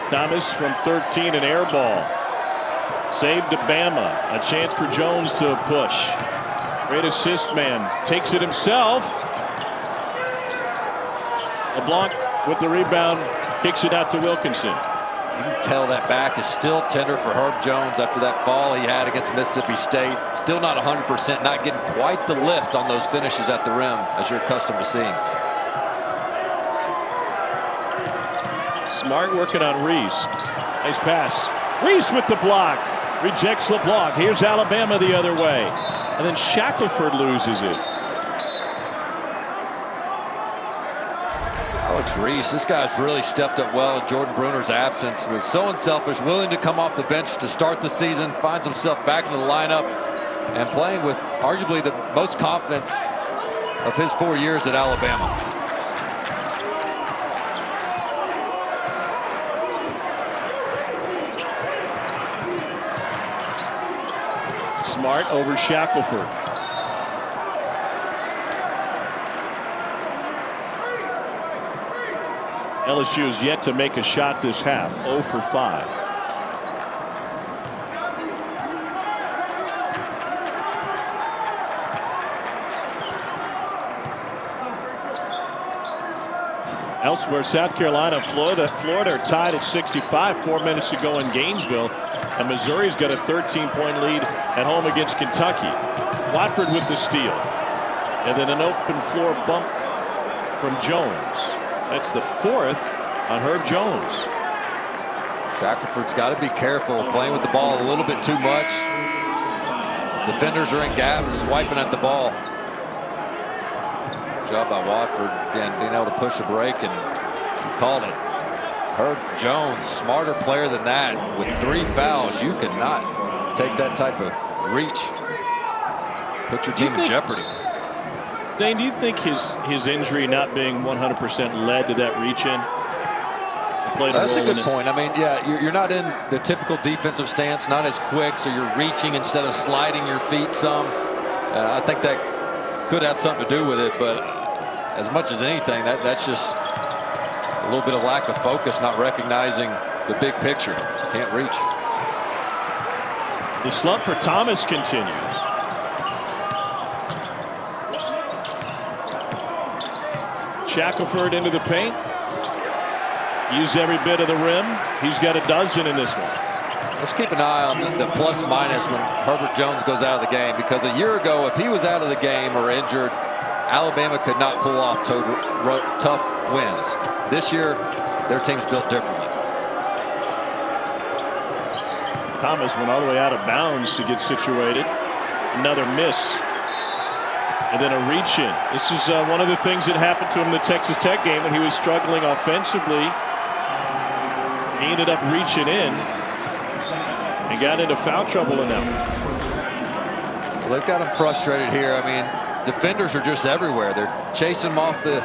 Thomas from 13, an air ball. Saved to Bama. A chance for Jones to push. Great assist man. Takes it himself. LeBlanc with the rebound. Kicks it out to Wilkinson. You can tell that back is still tender for Herb Jones after that fall he had against Mississippi State. Still not 100%, not getting quite the lift on those finishes at the rim as you're accustomed to seeing. Smart working on Reese. Nice pass. Reese with the block. Rejects LeBlanc. Here's Alabama the other way. And then Shackelford loses it. Alex Reese, this guy's really stepped up well in Jordan Bruner's absence. Was so unselfish, willing to come off the bench to start the season, finds himself back in the lineup and playing with arguably the most confidence of his 4 years at Alabama. Smart over Shackelford. LSU is yet to make a shot this half, 0 for 5. Elsewhere, South Carolina, Florida are tied at 65, 4 minutes to go in Gainesville. And Missouri's got a 13-point lead at home against Kentucky. Watford with the steal. And then an open floor bump from Jones. That's the 4th on Herb Jones. Shackelford's got to be careful playing with the ball a little bit too much. Defenders are in gaps, swiping at the ball. Good job by Watford, again, being able to push a break, and he called it. Herb Jones, smarter player than that. With 3 fouls, you cannot take that type of reach. Put your team in jeopardy. Dane, do you think his injury not being 100% led to that reach in? That's a good point. I mean, yeah, you're not in the typical defensive stance, not as quick, so you're reaching instead of sliding your feet some. I think that could have something to do with it, but as much as anything, that's just a little bit of lack of focus, not recognizing the big picture. Can't reach. The slump for Thomas continues. Shackelford into the paint. Use every bit of the rim. He's got a dozen in this one. Let's keep an eye on the plus minus when Herbert Jones goes out of the game, because a year ago, if he was out of the game or injured, Alabama could not pull off tough wins. This year, their team's built differently. Thomas went all the way out of bounds to get situated. Another miss. And then a reach in. This is one of the things that happened to him in the Texas Tech game when he was struggling offensively. He ended up reaching in and got into foul trouble in that one. Well, they've got him frustrated here. I mean, defenders are just everywhere. They're chasing him off the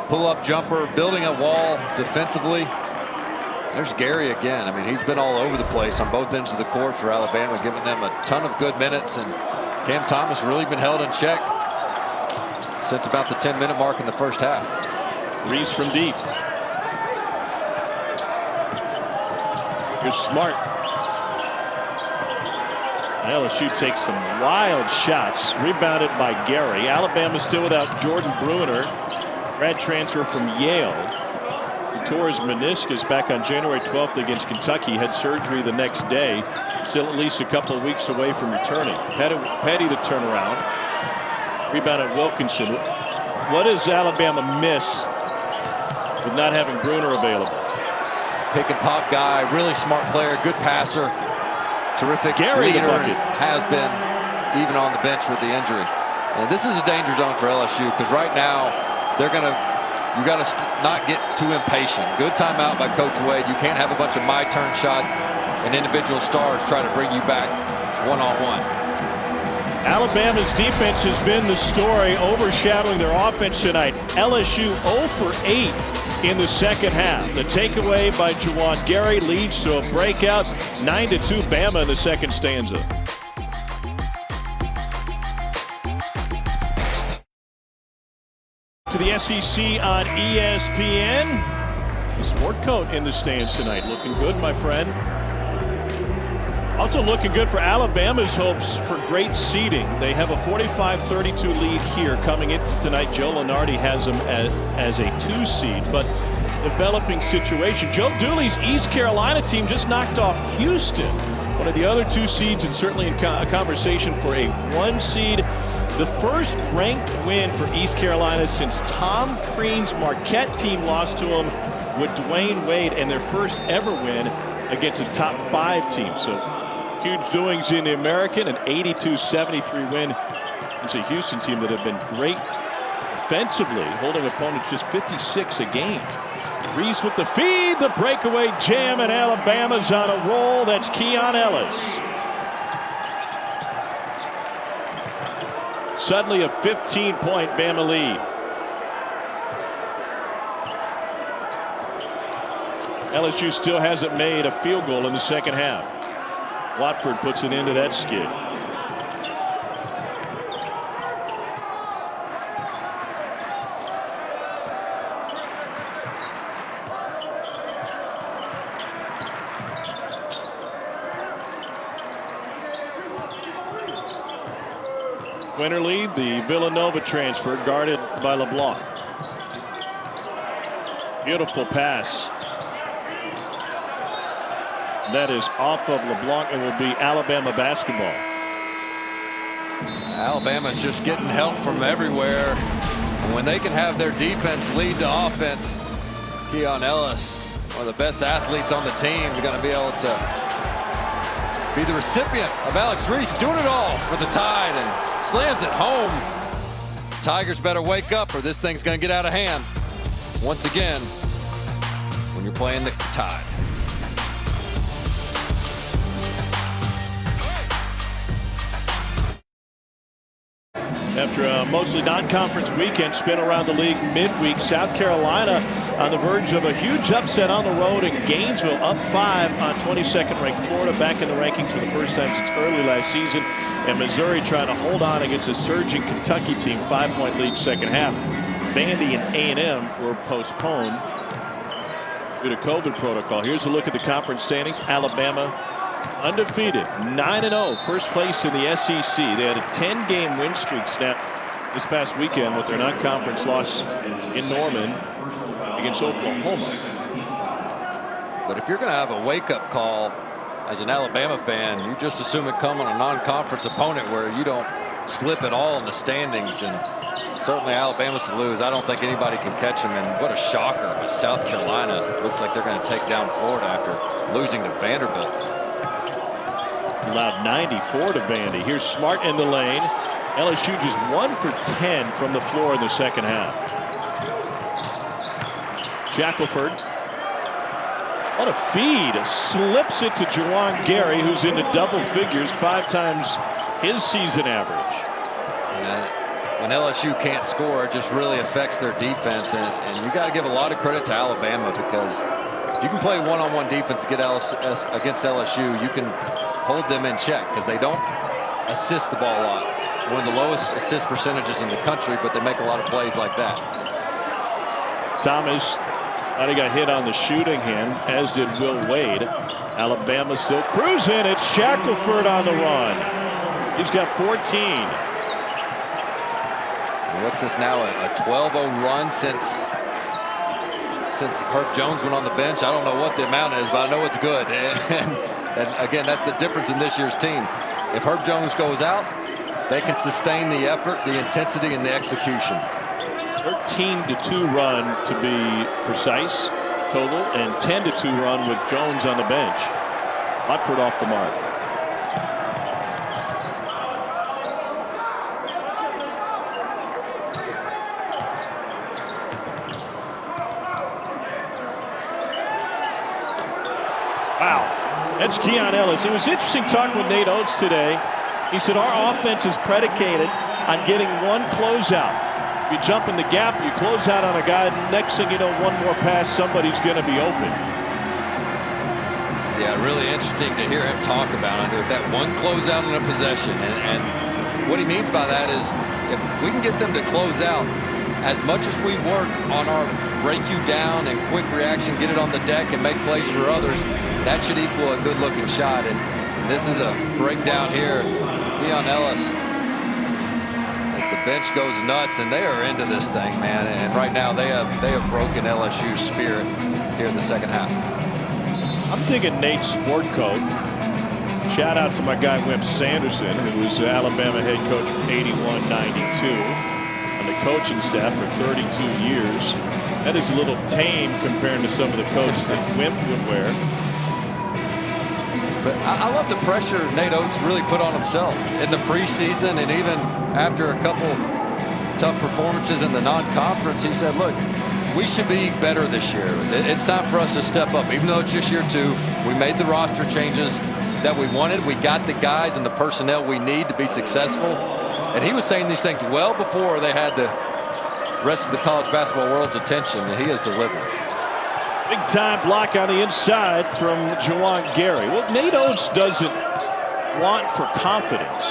pull-up jumper, building a wall defensively. There's Gary again. I mean, he's been all over the place on both ends of the court for Alabama, giving them a ton of good minutes, and Cam Thomas really been held in check since about the 10-minute mark in the first half. Reese from deep. Here's Smart. LSU takes some wild shots, rebounded by Gary. Alabama still without Jordan Bruner, grad transfer from Yale. He tore his meniscus back on January 12th against Kentucky. Had surgery the next day. Still at least a couple of weeks away from returning. Petty the turnaround. Rebounded Wilkinson. What does Alabama miss with not having Bruner available? Pick and pop guy, really smart player, good passer, terrific Gary leader, the bucket. has been even on the bench with the injury. And this is a danger zone for LSU, because right now you got to not get too impatient. Good timeout by Coach Wade. You can't have a bunch of my turn shots and individual stars try to bring you back one-on-one. Alabama's defense has been the story, overshadowing their offense tonight. LSU 0 for 8 in the second half. The takeaway by Juwan Gary leads to a breakout. 9-2 Bama in the second stanza. To the SEC on ESPN. Sport coat in the stands tonight. Looking good, my friend. Also looking good for Alabama's hopes for great seeding. They have a 45-32 lead here coming into tonight. Joe Lunardi has them as a 2 seed, but developing situation. Joe Dooley's East Carolina team just knocked off Houston, one of the other 2 seeds, and certainly in a conversation for a 1 seed. The first ranked win for East Carolina since Tom Crean's Marquette team lost to them with Dwayne Wade, and their first ever win against a top 5 team. So huge doings in the American, an 82-73 win. It's a Houston team that have been great defensively, holding opponents just 56 a game. Reese with the feed, the breakaway jam, and Alabama's on a roll. That's Keon Ellis. Suddenly a 15-point Bama lead. LSU still hasn't made a field goal in the second half. Watford puts an end to that skid. Quinterly, the Villanova transfer, guarded by LeBlanc. Beautiful pass. That is off of LeBlanc and will be Alabama basketball. Alabama's just getting help from everywhere. And when they can have their defense lead to offense, Keon Ellis, one of the best athletes on the team, is going to be able to be the recipient of Alex Reese doing it all for the Tide and slams it home. Tigers better wake up or this thing's going to get out of hand once again when you're playing the Tide. After a mostly non-conference weekend spent around the league midweek, South Carolina on the verge of a huge upset on the road in Gainesville, up 5 on 22nd ranked Florida, back in the rankings for the first time since early last season. And Missouri trying to hold on against a surging Kentucky team, 5-point lead second half. Vandy and A&M were postponed due to COVID protocol. Here's a look at the conference standings. Alabama undefeated, 9-0, first place in the SEC. They had a 10-game win streak snap this past weekend with their non-conference loss in Norman against Oklahoma. But if you're going to have a wake-up call as an Alabama fan, you just assume it come on a non-conference opponent where you don't slip at all in the standings. And certainly Alabama's to lose. I don't think anybody can catch them. And what a shocker. South Carolina looks like they're going to take down Florida after losing to Vanderbilt. Allowed 94 to Vandy. Here's Smart in the lane. LSU just 1 for 10 from the floor in the second half. Shackelford on a feed, slips it to Juwan Gary, who's into double figures, 5 times his season average. When LSU can't score, it just really affects their defense, and you got to give a lot of credit to Alabama, because if you can play one-on-one defense against LSU, you can hold them in check, because they don't assist the ball a lot. One of the lowest assist percentages in the country, but they make a lot of plays like that. Thomas thought he got hit on the shooting hand, as did Will Wade. Alabama still cruising. It's Shackelford on the run. He's got 14. What's this now, a 12-0 run since Herb Jones went on the bench? I don't know what the amount is, but I know it's good. And again, that's the difference in this year's team. If Herb Jones goes out, they can sustain the effort, the intensity, and the execution. 13-2 run to be precise total, and 10-2 run with Jones on the bench. Watford off the mark. Wow, that's Keon Ellis. It was interesting talking with Nate Oates today. He said our offense is predicated on getting one closeout. If you jump in the gap, you close out on a guy, next thing you know, one more pass, somebody's going to be open. Yeah, really interesting to hear him talk about it, with that one closeout in a possession. And what he means by that is, if we can get them to close out, as much as we work on our break you down and quick reaction, get it on the deck and make plays for others, that should equal a good-looking shot. And this is a breakdown here. Keon Ellis, as the bench goes nuts, and they are into this thing, man. And right now they have broken LSU's spirit here in the second half. I'm digging Nate's sport coat. Shout out to my guy Wimp Sanderson, who was Alabama head coach from 81-92 on the coaching staff for 32 years. That is a little tame compared to some of the coats that Wimp would wear. But I love the pressure Nate Oates really put on himself in the preseason, and even after a couple tough performances in the non-conference, he said, look, we should be better this year. It's time for us to step up. Even though it's just year 2, we made the roster changes that we wanted. We got the guys and the personnel we need to be successful. And he was saying these things well before they had the rest of the college basketball world's attention, and he has delivered. Big time block on the inside from Juwan Gary. Well, Nate Oates doesn't want for confidence.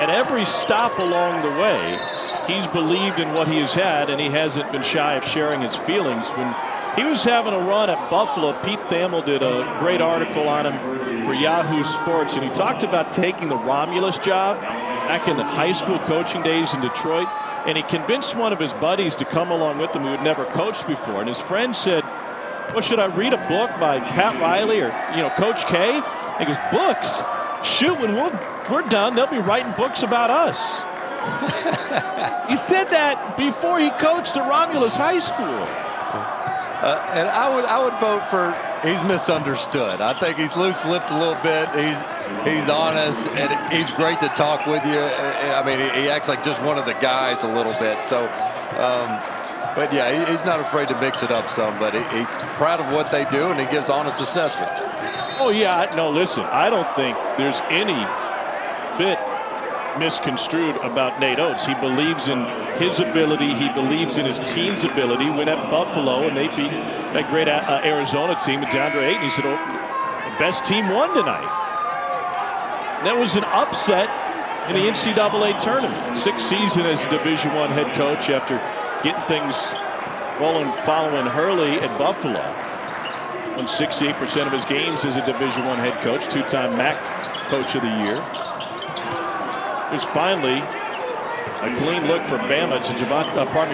At every stop along the way, he's believed in what he has had, and he hasn't been shy of sharing his feelings. When he was having a run at Buffalo, Pete Thamel did a great article on him for Yahoo Sports, and he talked about taking the Romulus job back in the high school coaching days in Detroit, and he convinced one of his buddies to come along with him who had never coached before. And his friend said, well, should I read a book by Pat Riley or, Coach K? And he goes, books? Shoot, when we're done, they'll be writing books about us. He said that before he coached at Romulus High School. And I would vote for he's misunderstood. I think he's loose-lipped a little bit. He's honest, and he's great to talk with you. I mean, he acts like just one of the guys a little bit. So, but yeah, he's not afraid to mix it up some. But he's proud of what they do, and he gives honest assessment. Oh yeah, no. Listen, I don't think there's any bit misconstrued about Nate Oates. He believes in his ability. He believes in his team's ability. Went at Buffalo and they beat that great Arizona team down to 8. And he said, "Oh, the best team won tonight." And that was an upset in the NCAA tournament. 6th season as Division I head coach after getting things rolling following Hurley at Buffalo. Won 68% of his games as a Division I head coach. 2-time MAC Coach of the Year. There's finally a clean look for Bama to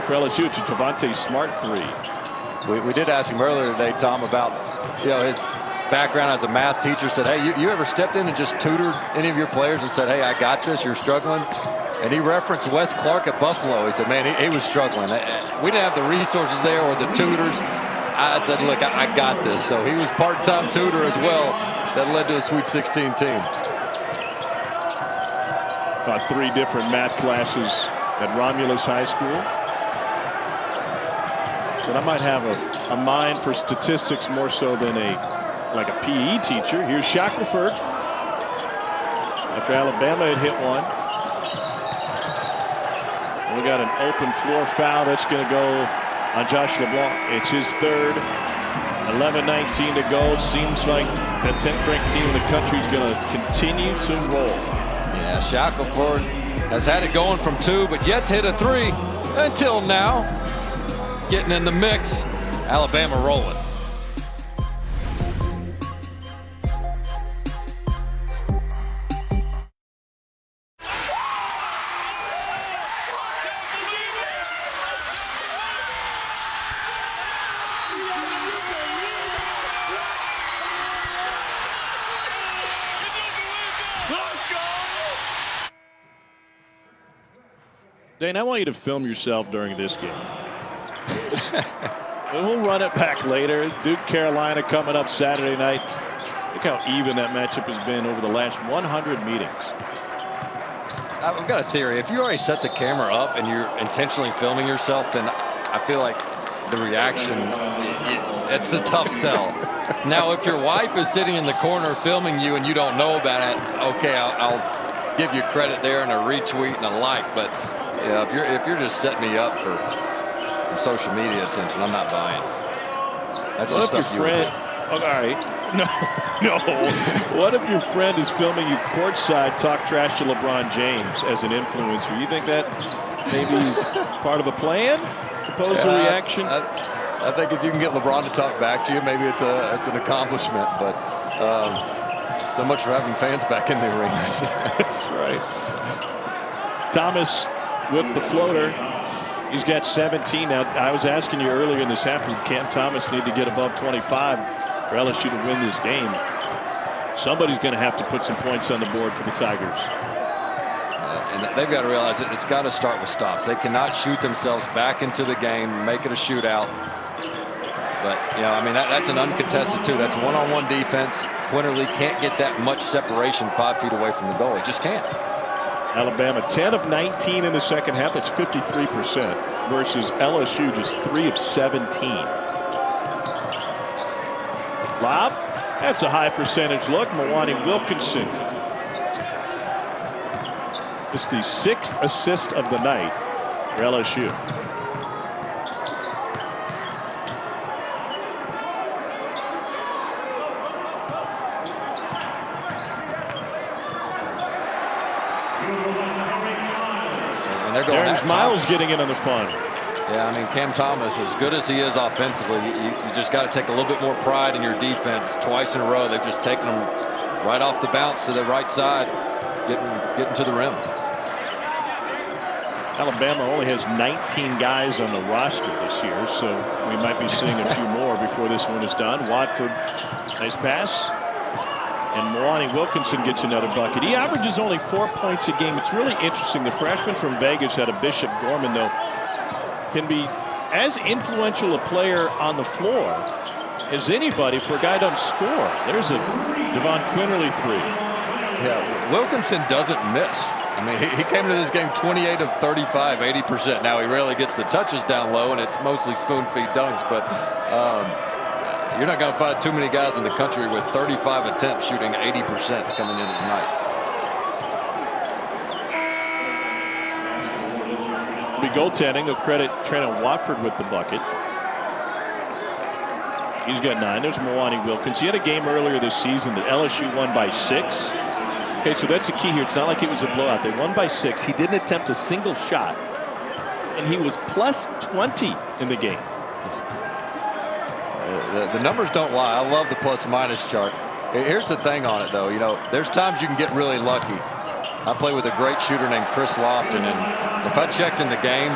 for LSU. It's a Javante Smart 3. We did ask him earlier today, Tom, about his background as a math teacher. Said, hey, you ever stepped in and just tutored any of your players and said, hey, I got this, you're struggling? And he referenced Wes Clark at Buffalo. He said, man, he was struggling. We didn't have the resources there or the tutors. I said, look, I got this. So he was part-time tutor as well. That led to a Sweet 16 team. About 3 different math classes at Romulus High School. So I might have a mind for statistics more so than like a PE teacher. Here's Shackelford. After Alabama had hit one. And we got an open floor foul that's going to go on Josh LeBlanc. It's his 3rd. 11:19 to go. It seems like the 10th ranked team in the country is going to continue to roll. Yeah, Shackelford has had it going from 2, but yet to hit a 3 until now. Getting in the mix. Alabama rolling. Dane, I want you to film yourself during this game. We'll run it back later. Duke, Carolina coming up Saturday night. Look how even that matchup has been over the last 100 meetings. I've got a theory. If you already set the camera up and you're intentionally filming yourself, then I feel like the reaction, it's a tough sell. Now, if your wife is sitting in the corner filming you and you don't know about it, okay, I'll give you credit there and a retweet and a like. But yeah, if you're just setting me up for social media attention, I'm not buying. That's the stuff you would do. All right. No. What if your friend is filming you courtside talk trash to LeBron James as an influencer? You think that maybe is part of a plan? Suppose the reaction? I think if you can get LeBron to talk back to you, maybe it's an accomplishment. But so much for having fans back in the arena. That's right. Thomas with the floater. He's got 17 now. I was asking you earlier in this half, Cam Thomas need to get above 25 for LSU to win this game. Somebody's going to have to put some points on the board for the Tigers. And they've got to realize it's got to start with stops. They cannot shoot themselves back into the game, make it a shootout. But, I mean, that's an uncontested 2. That's one-on-one defense. Quinterly can't get that much separation 5 feet away from the goal. He just can't. Alabama 10 of 19 in the second half. That's 53% versus LSU just 3 of 17. Lob. That's a high percentage look. Mwani Wilkinson. It's the 6th assist of the night for LSU. There's Miles getting in on the fun. Yeah, I mean, Cam Thomas, as good as he is offensively, you just got to take a little bit more pride in your defense. Twice in a row, they've just taken them right off the bounce to the right side, getting to the rim. Alabama only has 19 guys on the roster this year, so we might be seeing a few more before this one is done. Watford, nice pass. And Mwani Wilkinson gets another bucket. He averages only 4 points a game. It's really interesting. The freshman from Vegas out of Bishop Gorman, though, can be as influential a player on the floor as anybody for a guy who doesn't score. There's a Devon Quinterly 3. Yeah, Wilkinson doesn't miss. I mean, he came into this game 28 of 35, 80%. Now he rarely gets the touches down low, and it's mostly spoon-feed dunks, but you're not going to find too many guys in the country with 35 attempts shooting 80% coming into tonight. Be goaltending. They'll credit Trent Watford with the bucket. He's got 9. There's Mwani Wilkinson. He had a game earlier this season that LSU won by 6. Okay, so that's the key here. It's not like it was a blowout. They won by 6. He didn't attempt a single shot, and he was plus 20 in the game. The numbers don't lie. I love the plus-minus chart. Here's the thing on it, though. You know, there's times you can get really lucky. I play with a great shooter named Chris Lofton, and if I checked in the game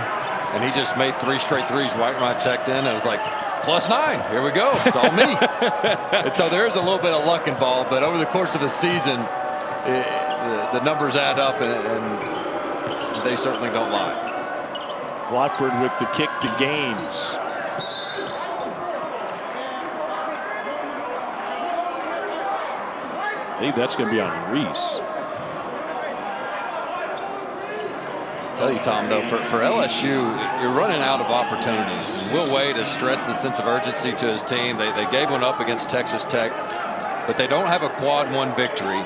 and he just made 3 straight threes right when I checked in, I was like, +9. Here we go. It's all me. And so there's a little bit of luck involved, but over the course of a season, the numbers add up, and they certainly don't lie. Watford with the kick to Gaines. I think that's going to be on Reese. Tell you, Tom, though, for LSU, you're running out of opportunities. And Will Wade has stressed the sense of urgency to his team. They gave one up against Texas Tech, but they don't have a quad 1 victory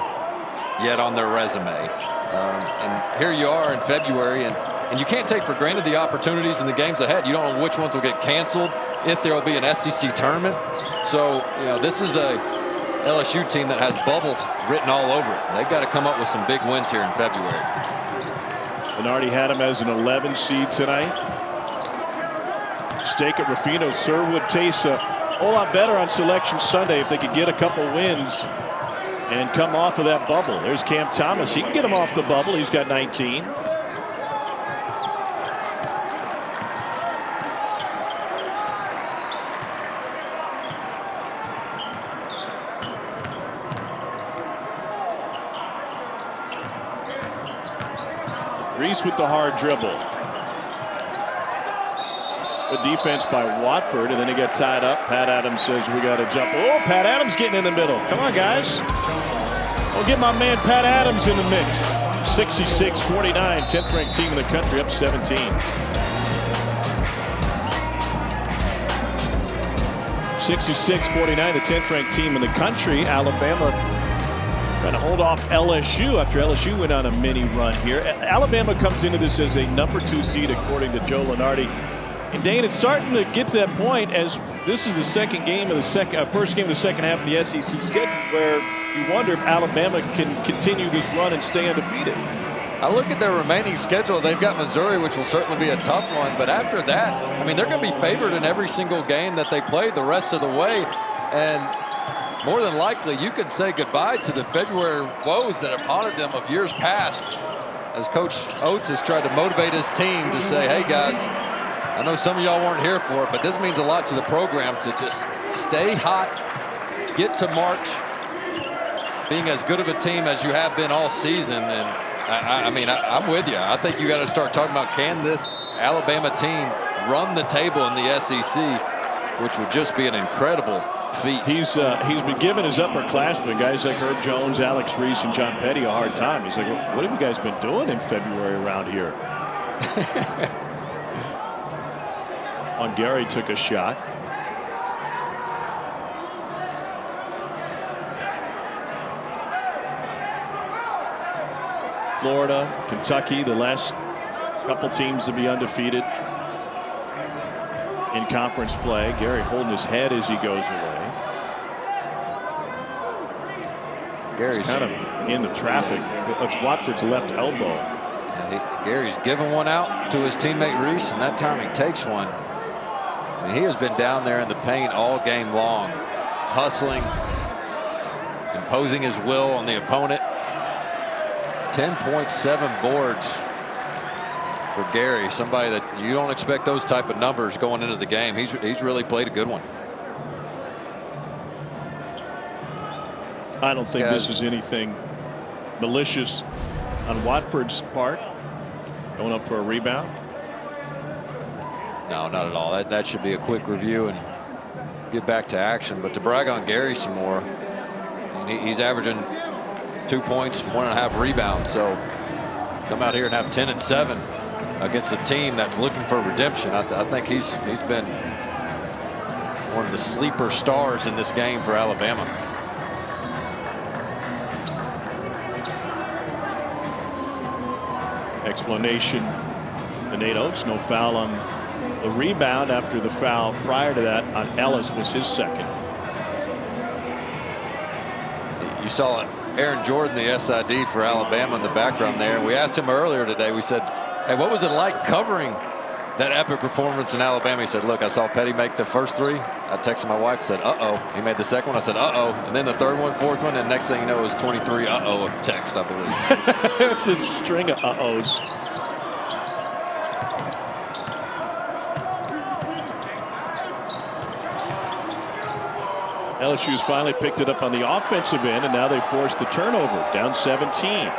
yet on their resume. And here you are in February, and you can't take for granted the opportunities in the games ahead. You don't know which ones will get canceled, if there will be an SEC tournament. So, you know, this is a LSU team that has bubble written all over it. They've got to come up with some big wins here in February. Bernardi had him as an 11 seed tonight. Stake at Rufino. Sir would taste a whole lot better on Selection Sunday if they could get a couple wins and come off of that bubble. There's Cam Thomas. He can get him off the bubble. He's got 19. Reese with the hard dribble. Good defense by Watford, and then he got tied up. Pat Adams says we got to jump. Oh, Pat Adams getting in the middle. Come on, guys. We'll get my man Pat Adams in the mix. 66-49, 10th ranked team in the country, up 17. 66-49, the 10th ranked team in the country. Alabama trying to hold off LSU after LSU went on a mini run here. Alabama comes into this as a #2 seed, according to Joe Lunardi. And Dane, it's starting to get to that point as this is the second game of the first game of the second half of the SEC schedule, where you wonder if Alabama can continue this run and stay undefeated. I look at their remaining schedule. They've got Missouri, which will certainly be a tough one. But after that, I mean, they're going to be favored in every single game that they play the rest of the way. And more than likely, you could say goodbye to the February woes that have haunted them of years past, as Coach Oates has tried to motivate his team to say, hey, guys, I know some of y'all weren't here for it, but this means a lot to the program to just stay hot, get to March, being as good of a team as you have been all season. And I mean, I'm with you. I think you got to start talking about, can this Alabama team run the table in the SEC, which would just be an incredible feet. He's been giving his upperclassmen, guys like Herb Jones, Alex Reese, and John Petty, a hard time. He's like, what have you guys been doing in February around here? On Gary took a shot. Florida, Kentucky, the last couple teams to be undefeated in conference play. Gary holding his head as he goes away. Gary's kind of in the traffic. It's Watford's left elbow. Yeah, Gary's giving one out to his teammate Reese, and that time he takes one. I mean, he has been down there in the paint all game long, hustling, imposing his will on the opponent. 10.7 boards for Gary, somebody that you don't expect those type of numbers going into the game. He's really played a good one. I don't think this is anything malicious on Watford's part. Going up for a rebound. No, not at all. That should be a quick review and get back to action. But to brag on Gary some more, and he's averaging 2 points, 1.5 rebounds. So come out here and have 10 and 7 against a team that's looking for redemption. I think he's been one of the sleeper stars in this game for Alabama. Explanation to Nate Oates, no foul on the rebound after the foul prior to that on Ellis was his second. You saw Aaron Jordan, the SID for Alabama, in the background there. We asked him earlier today, we said, hey, what was it like covering that epic performance in Alabama? He said, look, I saw Petty make the first three. I texted my wife, said, uh-oh. He made the second one. I said, uh-oh. And then the third one, fourth one, and next thing you know, it was 23 uh-oh text, I believe. It's a string of uh-ohs. LSU's finally picked it up on the offensive end, and now they force the turnover, down 17.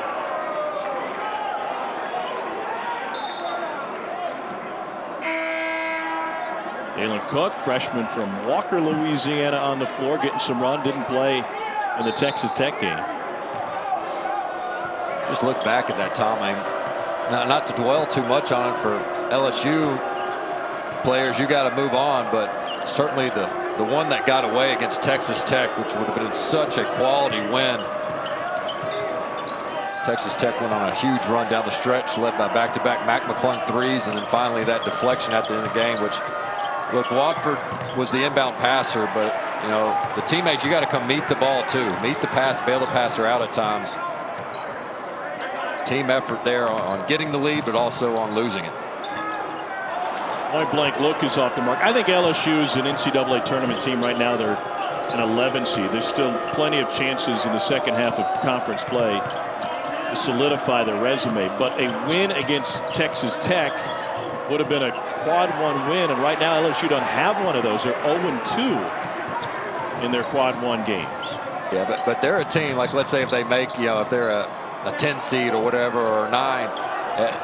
Jalen Cook, freshman from Walker, Louisiana, on the floor, getting some run. Didn't play in the Texas Tech game. Just look back at that, Tom. Not to dwell too much on it for LSU players. You got to move on, but certainly the one that got away against Texas Tech, which would have been such a quality win. Texas Tech went on a huge run down the stretch, led by back-to-back Mac McClung threes, and then finally that deflection at the end of the game, which, look, Watford was the inbound passer, but, you know, the teammates, you got to come meet the ball too. Meet the pass, bail the passer out at times. Team effort there on getting the lead, but also on losing it. Point blank look is off the mark. I think LSU is an NCAA tournament team right now. They're an 11 seed. There's still plenty of chances in the second half of conference play to solidify their resume. But a win against Texas Tech would have been a quad 1 win. And right now LSU don't have one of those. They're 0-2 in their quad 1 games. Yeah, but they're a team, like, let's say if they make, you know, if they're a 10 seed or whatever, or 9,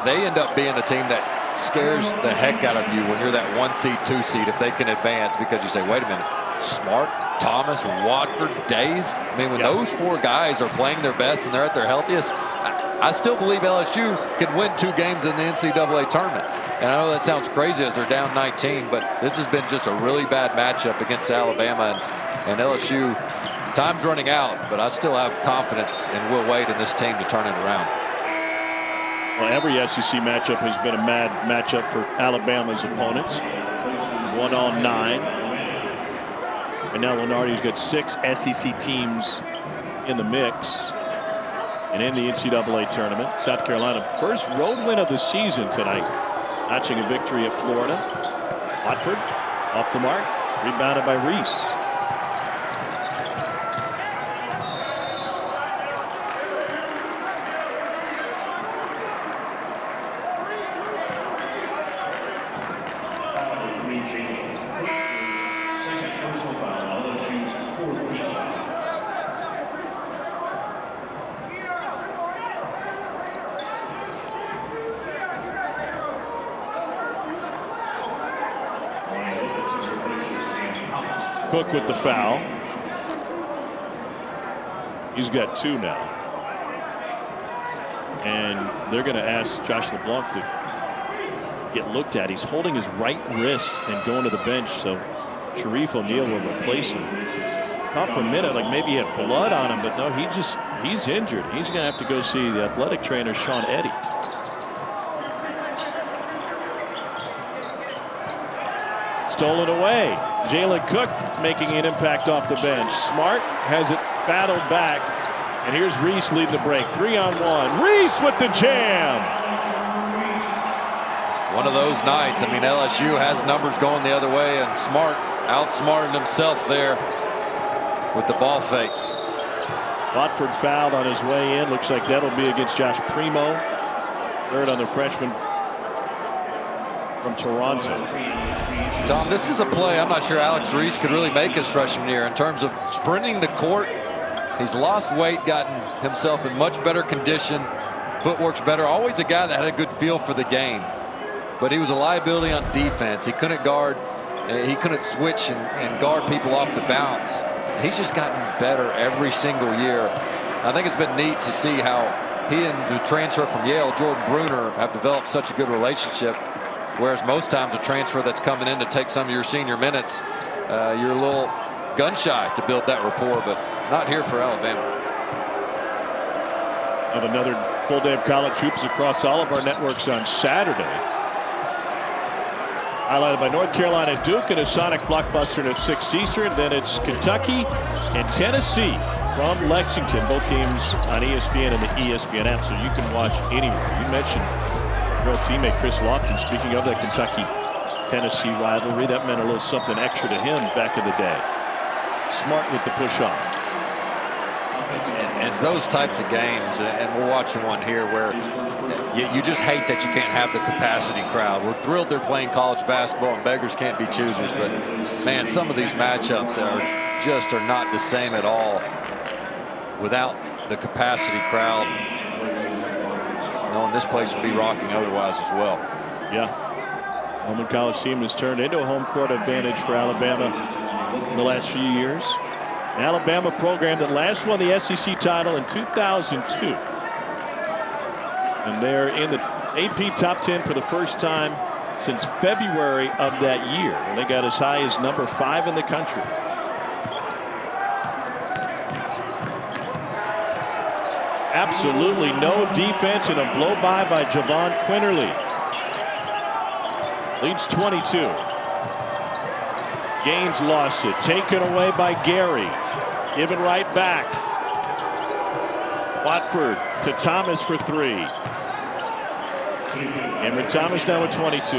they end up being a team that scares the heck out of you when you're that 1 seed, 2 seed, if they can advance, because you say, wait a minute, Smart, Thomas, Watford, Days. I mean, when those 4 guys are playing their best and they're at their healthiest, I still believe LSU can win 2 games in the NCAA tournament. And I know that sounds crazy as they're down 19, but this has been just a really bad matchup against Alabama and LSU. Time's running out, but I still have confidence in Will Wade and this team to turn it around. Well, every SEC matchup has been a mad matchup for Alabama's opponents. 1 on 9. And now Lenardi's got 6 SEC teams in the mix and in the NCAA tournament. South Carolina, first road win of the season tonight, notching a victory at Florida. Watford off the mark, rebounded by Reese. Cook with the foul. He's got 2 now. And they're going to ask Josh LeBlanc to get looked at. He's holding his right wrist and going to the bench, so Sharif O'Neal will replace him. Thought for a minute like maybe he had blood on him, but no, he's injured. He's going to have to go see the athletic trainer, Sean Eddy. Stolen away. Jalen Cook making an impact off the bench. Smart has it battled back. And here's Reese leading the break. 3-on-1. Reese with the jam. One of those nights. I mean, LSU has numbers going the other way, and Smart outsmarted himself there with the ball fake. Watford fouled on his way in. Looks like that'll be against Josh Primo. Third on the freshman from Toronto. Tom, this is a play I'm not sure Alex Reese could really make his freshman year in terms of sprinting the court. He's lost weight, gotten himself in much better condition. Footwork's better. Always a guy that had a good feel for the game. But he was a liability on defense. He couldn't guard. He couldn't switch and guard people off the bounce. He's just gotten better every single year. I think it's been neat to see how he and the transfer from Yale, Jordan Bruner, have developed such a good relationship. Whereas most times a transfer that's coming in to take some of your senior minutes, you're a little gun shy to build that rapport, but not here for Alabama. Have another full day of college hoops across all of our networks on Saturday. Highlighted by North Carolina Duke and a Sonic blockbuster at 6 Eastern. Then it's Kentucky and Tennessee from Lexington. Both games on ESPN and the ESPN app, so you can watch anywhere. You mentioned real teammate Chris Lofton. Speaking of that Kentucky-Tennessee rivalry, that meant a little something extra to him back in the day. Smart with the push-off. And it's those types of games, and we're watching one here where you just hate that you can't have the capacity crowd. We're thrilled they're playing college basketball and beggars can't be choosers, but man, some of these matchups are not the same at all without the capacity crowd. Knowing this place will be rocking otherwise as well. Yeah. Holman Coliseum has turned into a home court advantage for Alabama in the last few years. An Alabama program that last won the SEC title in 2002. And they're in the AP top 10 for the first time since February of that year, when they got as high as number 5 in the country. Absolutely no defense and a blow-by Javon Quinterly. Leads 22. Gaines lost it. Taken away by Gary. Given right back. Watford to Thomas for 3. Cameron Thomas now at 22.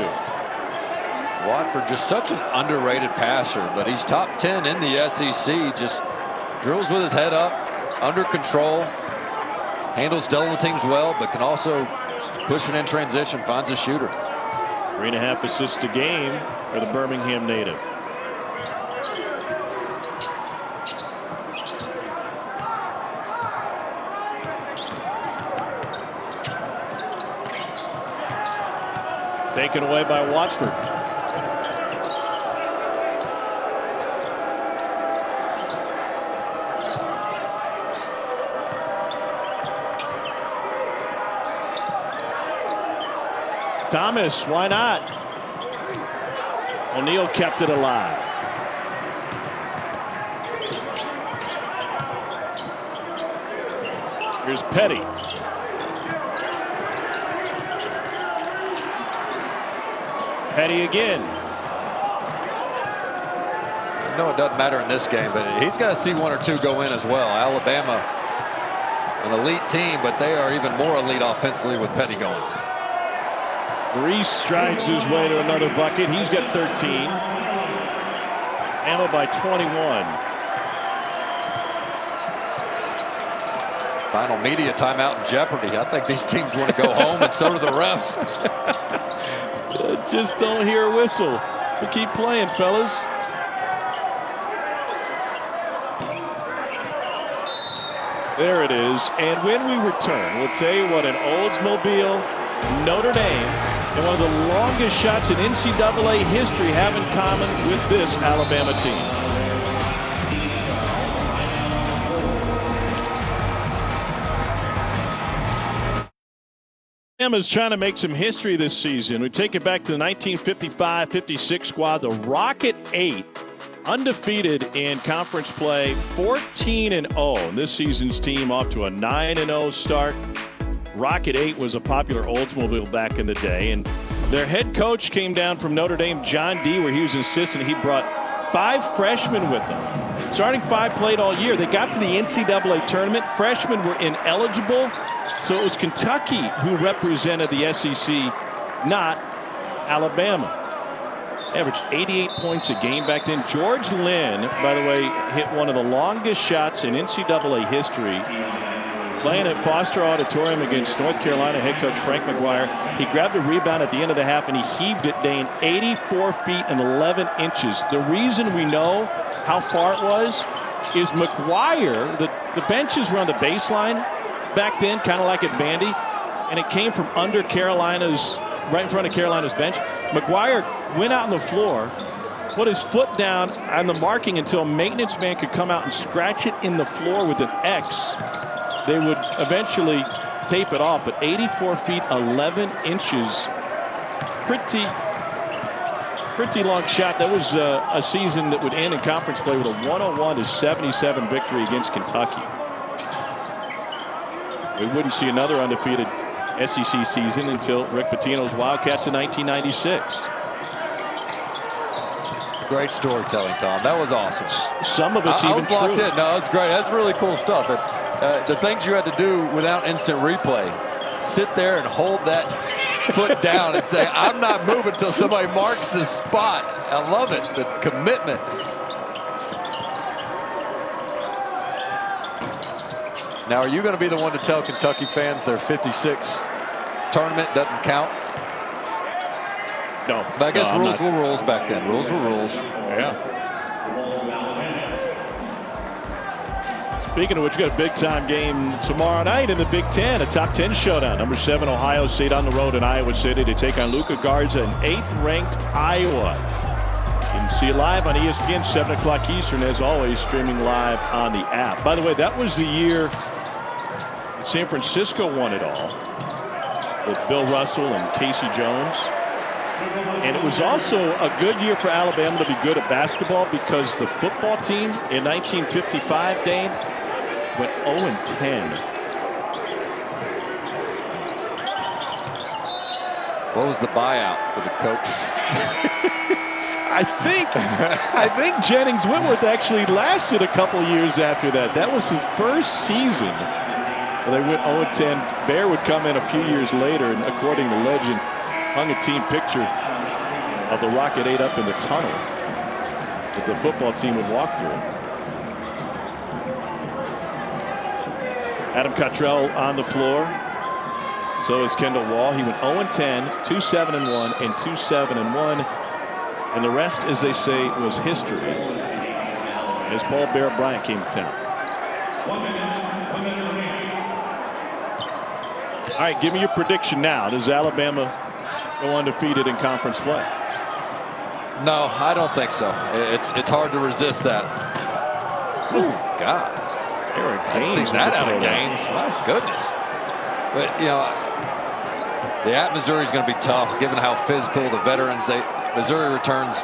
Watford just such an underrated passer, but he's top 10 in the SEC. Just drills with his head up, under control. Handles double teams well, but can also push it in transition, finds a shooter. 3.5 assists a game for the Birmingham native. Taken away by Watford. Thomas, why not? O'Neal kept it alive. Here's Petty. Petty again. I know it doesn't matter in this game, but he's got to see 1 or 2 go in as well. Alabama, an elite team, but they are even more elite offensively with Petty going. Reese strides his way to another bucket. He's got 13. Alabama by 21. Final media timeout in jeopardy. I think these teams want to go home, and so do the refs. Just don't hear a whistle. We'll keep playing, fellas. There it is. And when we return, we'll tell you what an Oldsmobile Notre Dame and one of the longest shots in NCAA history have in common with this Alabama team. Alabama's trying to make some history this season. We take it back to the 1955-56 squad, the Rocket 8, undefeated in conference play, 14-0. This season's team off to a 9-0 start. Rocket 8 was a popular Oldsmobile back in the day, and their head coach came down from Notre Dame, John D., where he was insistent he brought 5 freshmen with him. Starting 5 played all year. They got to the NCAA tournament. Freshmen were ineligible. So it was Kentucky who represented the SEC, not Alabama. Averaged 88 points a game back then. George Lynn, by the way, hit one of the longest shots in NCAA history, playing at Foster Auditorium against North Carolina head coach Frank McGuire. He grabbed a rebound at the end of the half and he heaved it, Dane, 84 feet and 11 inches. The reason we know how far it was is McGuire, the benches were on the baseline back then, kind of like at Vandy, and it came from under Carolina's, right in front of Carolina's bench. McGuire went out on the floor, put his foot down on the marking until a maintenance man could come out and scratch it in the floor with an X. They would eventually tape it off, but 84 feet, 11 inches, pretty long shot. That was a season that would end in conference play with a 101-77 victory against Kentucky. We wouldn't see another undefeated SEC season until Rick Pitino's Wildcats in 1996. Great storytelling, Tom. That was awesome. Some of it's I even was locked true. in. No, that's great. That's really cool stuff. The things you had to do without instant replay, sit there and hold that foot down and say, I'm not moving until somebody marks this spot. I love it, the commitment. Now, are you going to be the one to tell Kentucky fans their 56 tournament doesn't count? No. But I guess no, rules were rules back then. Rules were rules. Yeah. Speaking of which, we got a big-time game tomorrow night in the Big Ten, a top 10 showdown. Number 7, Ohio State on the road in Iowa City to take on Luka Garza and 8th-ranked Iowa. You can see it live on ESPN, 7 o'clock Eastern, as always, streaming live on the app. By the way, that was the year San Francisco won it all with Bill Russell and Casey Jones. And it was also a good year for Alabama to be good at basketball because the football team in 1955, Dane, went 0-10. What was the buyout for the coach? I think Jennings Whitworth actually lasted a couple years after that. That was his first season. They went 0-10. Bear would come in a few years later, and according to legend, hung a team picture of the Rocket 8 up in the tunnel that the football team would walk through. Adam Cottrell on the floor. So is Kendall Wall. He went 0-10, 2-7-1, and 2-7-1. And the rest, as they say, was history as Paul Bear Bryant came to town. All right, give me your prediction now. Does Alabama go undefeated in conference play? No, I don't think so. It's hard to resist that. Oh, God. Eric I didn't see that out of Gaines. My goodness. But, you know, the at Missouri is going to be tough, given how physical the veterans. Missouri returns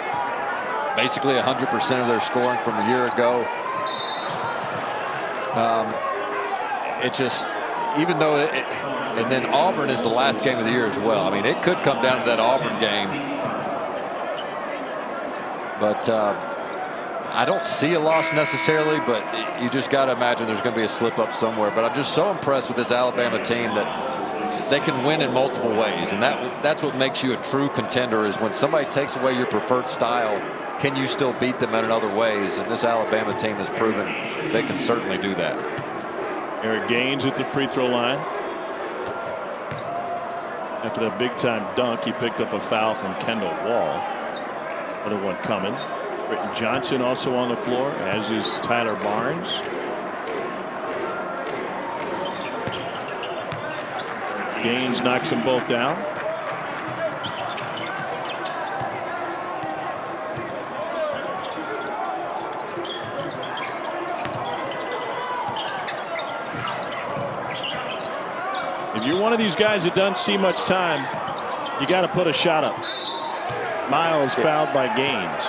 basically 100% of their scoring from a year ago. It just, even though and then Auburn is the last game of the year as well. I mean, it could come down to that Auburn game. But I don't see a loss necessarily, but you just got to imagine there's going to be a slip up somewhere. But I'm just so impressed with this Alabama team that they can win in multiple ways. And that's what makes you a true contender, is when somebody takes away your preferred style, can you still beat them in other ways? And this Alabama team has proven they can certainly do that. Eric Gaines at the free throw line. After that big-time dunk, he picked up a foul from Kendall Wall. Another one coming. Britton Johnson also on the floor, as is Tyler Barnes. Gaines knocks them both down. If you're one of these guys that doesn't see much time, you got to put a shot up. Miles fouled by Gaines.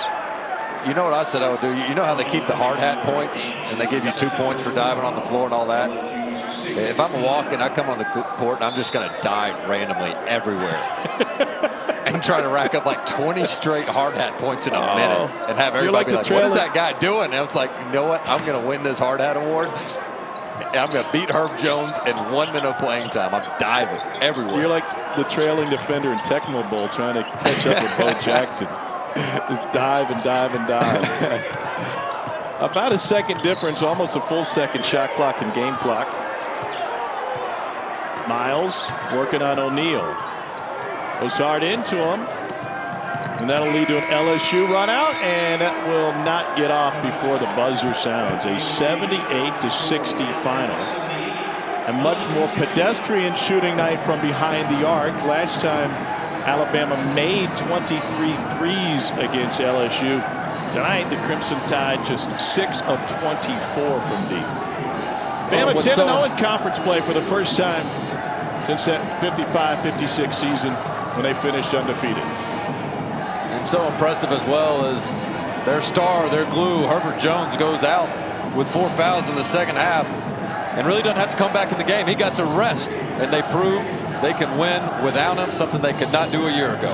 You know what I said I would do? You know how they keep the hard hat points and they give you 2 points for diving on the floor and all that? If I'm walking, I come on the court and I'm just going to dive randomly everywhere and try to rack up like 20 straight hard hat points in a minute and have everybody be like, what is that guy doing? And it's like, you know what? I'm going to win this hard hat award. And I'm going to beat Herb Jones in 1 minute of playing time. I'm diving everywhere. You're like the trailing defender in Tecmo Bowl trying to catch up with Bo Jackson. Just dive and dive and dive. About a second difference, almost a full second shot clock and game clock. Miles working on O'Neal. Goes hard into him. And that'll lead to an LSU run out, and that will not get off before the buzzer sounds. A 78-60 final. A much more pedestrian shooting night from behind the arc. Last time Alabama made 23 threes against LSU. Tonight, the Crimson Tide just 6 of 24 from deep. Bama 10-0 in conference play for the first time since that 55-56 season when they finished undefeated. And so impressive as well as their star, their glue, Herbert Jones, goes out with 4 fouls in the second half and really doesn't have to come back in the game. He got to rest, and they prove they can win without him, something they could not do a year ago.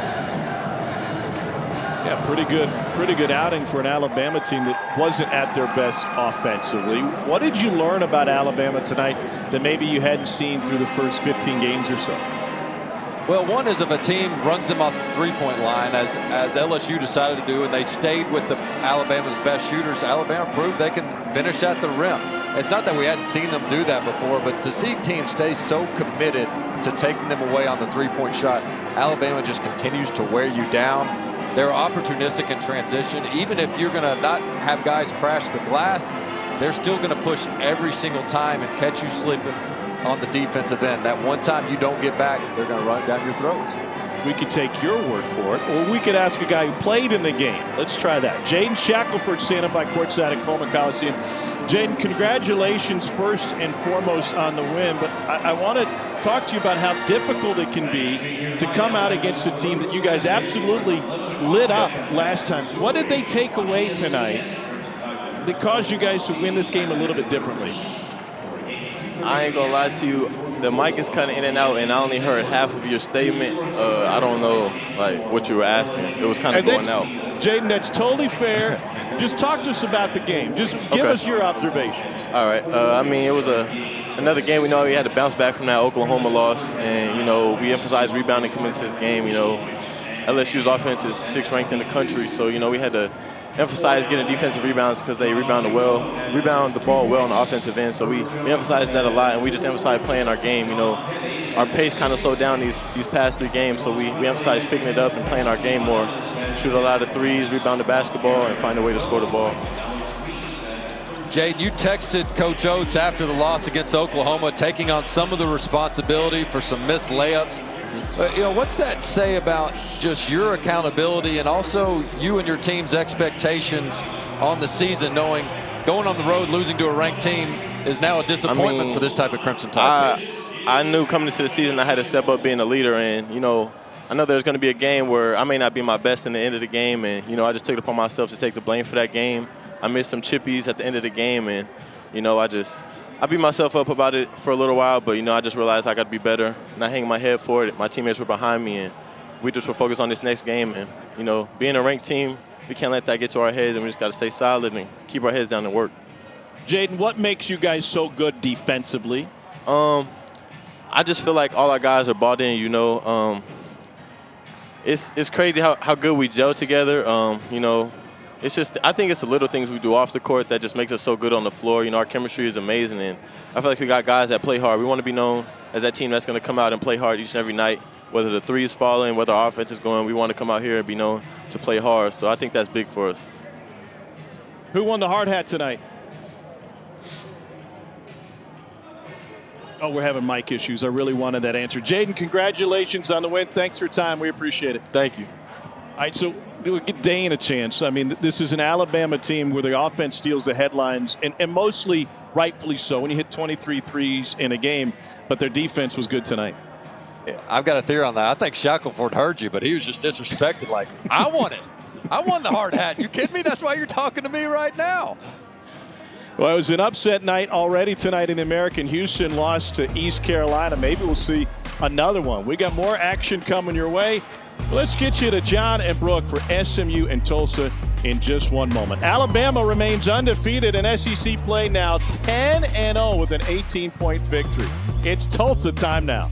Yeah, pretty good outing for an Alabama team that wasn't at their best offensively. What did you learn about Alabama tonight that maybe you hadn't seen through the first 15 games or so? Well, one is if a team runs them off the three-point line, as LSU decided to do, and they stayed with Alabama's best shooters, Alabama proved they can finish at the rim. It's not that we hadn't seen them do that before, but to see teams stay so committed to taking them away on the three-point shot, Alabama just continues to wear you down. They're opportunistic in transition. Even if you're going to not have guys crash the glass, they're still going to push every single time and catch you slipping on the defensive end. That one time you don't get back, they're going to run down your throats. We could take your word for it, or we could ask a guy who played in the game. Let's try that. Jaden Shackelford standing by courtside at Coleman Coliseum. Jaden, congratulations first and foremost on the win, but I want to talk to you about how difficult it can be to come out against a team that you guys absolutely lit up last time. What did they take away tonight that caused you guys to win this game a little bit differently? I ain't gonna lie to you, the mic is kind of in and out, and I only heard half of your statement. I don't know what you were asking. It was kind of going out. Jaden, that's totally fair. Just talk to us about the game. Just give us your observations. All right. I mean, it was another game. We know we had to bounce back from that Oklahoma loss, and we emphasized rebounding coming into this game. LSU's offense is 6th ranked in the country, so we had to emphasize getting defensive rebounds because they rebound the ball well on the offensive end. So we emphasized that a lot, and we just emphasized playing our game. Our pace kind of slowed down these past 3 games, so we emphasized picking it up and playing our game more. Shoot a lot of threes, rebound the basketball, and find a way to score the ball. Jaden, you texted Coach Oates after the loss against Oklahoma, taking on some of the responsibility for some missed layups. What's that say about just your accountability and also you and your team's expectations on the season, knowing going on the road, losing to a ranked team is now a disappointment for this type of Crimson Tide team? I knew coming into the season I had to step up being a leader, and, I know there's going to be a game where I may not be my best in the end of the game, and, I just took it upon myself to take the blame for that game. I missed some chippies at the end of the game, and, I beat myself up about it for a little while, but, I just realized I got to be better, not hanging my head for it. My teammates were behind me, and we just were focused on this next game. And, being a ranked team, we can't let that get to our heads, and we just got to stay solid and keep our heads down and work. Jaden, what makes you guys so good defensively? I just feel like all our guys are bought in, It's crazy how good we gel together. It's just, I think it's the little things we do off the court that just makes us so good on the floor. Our chemistry is amazing, and I feel like we got guys that play hard. We want to be known as that team that's going to come out and play hard each and every night, whether the threes falling, whether our offense is going. We want to come out here and be known to play hard, so I think that's big for us. Who won the hard hat tonight? Oh, we're having mic issues. I really wanted that answer. Jaden, congratulations on the win. Thanks for your time. We appreciate it. Thank you. All right, so we'll get Dane a chance. I mean, this is an Alabama team where the offense steals the headlines, and mostly rightfully so, when you hit 23 threes in a game, but their defense was good tonight. I've got a theory on that. I think Shackelford heard you, but he was just disrespected. Like, I want it. I won the hard hat. You kidding me? That's why you're talking to me right now. Well, it was an upset night already tonight in the American. Houston lost to East Carolina. Maybe we'll see another one. We got more action coming your way. Let's get you to John and Brooke for SMU and Tulsa in just one moment. Alabama remains undefeated in SEC play now, 10-0 with an 18-point victory. It's Tulsa time now.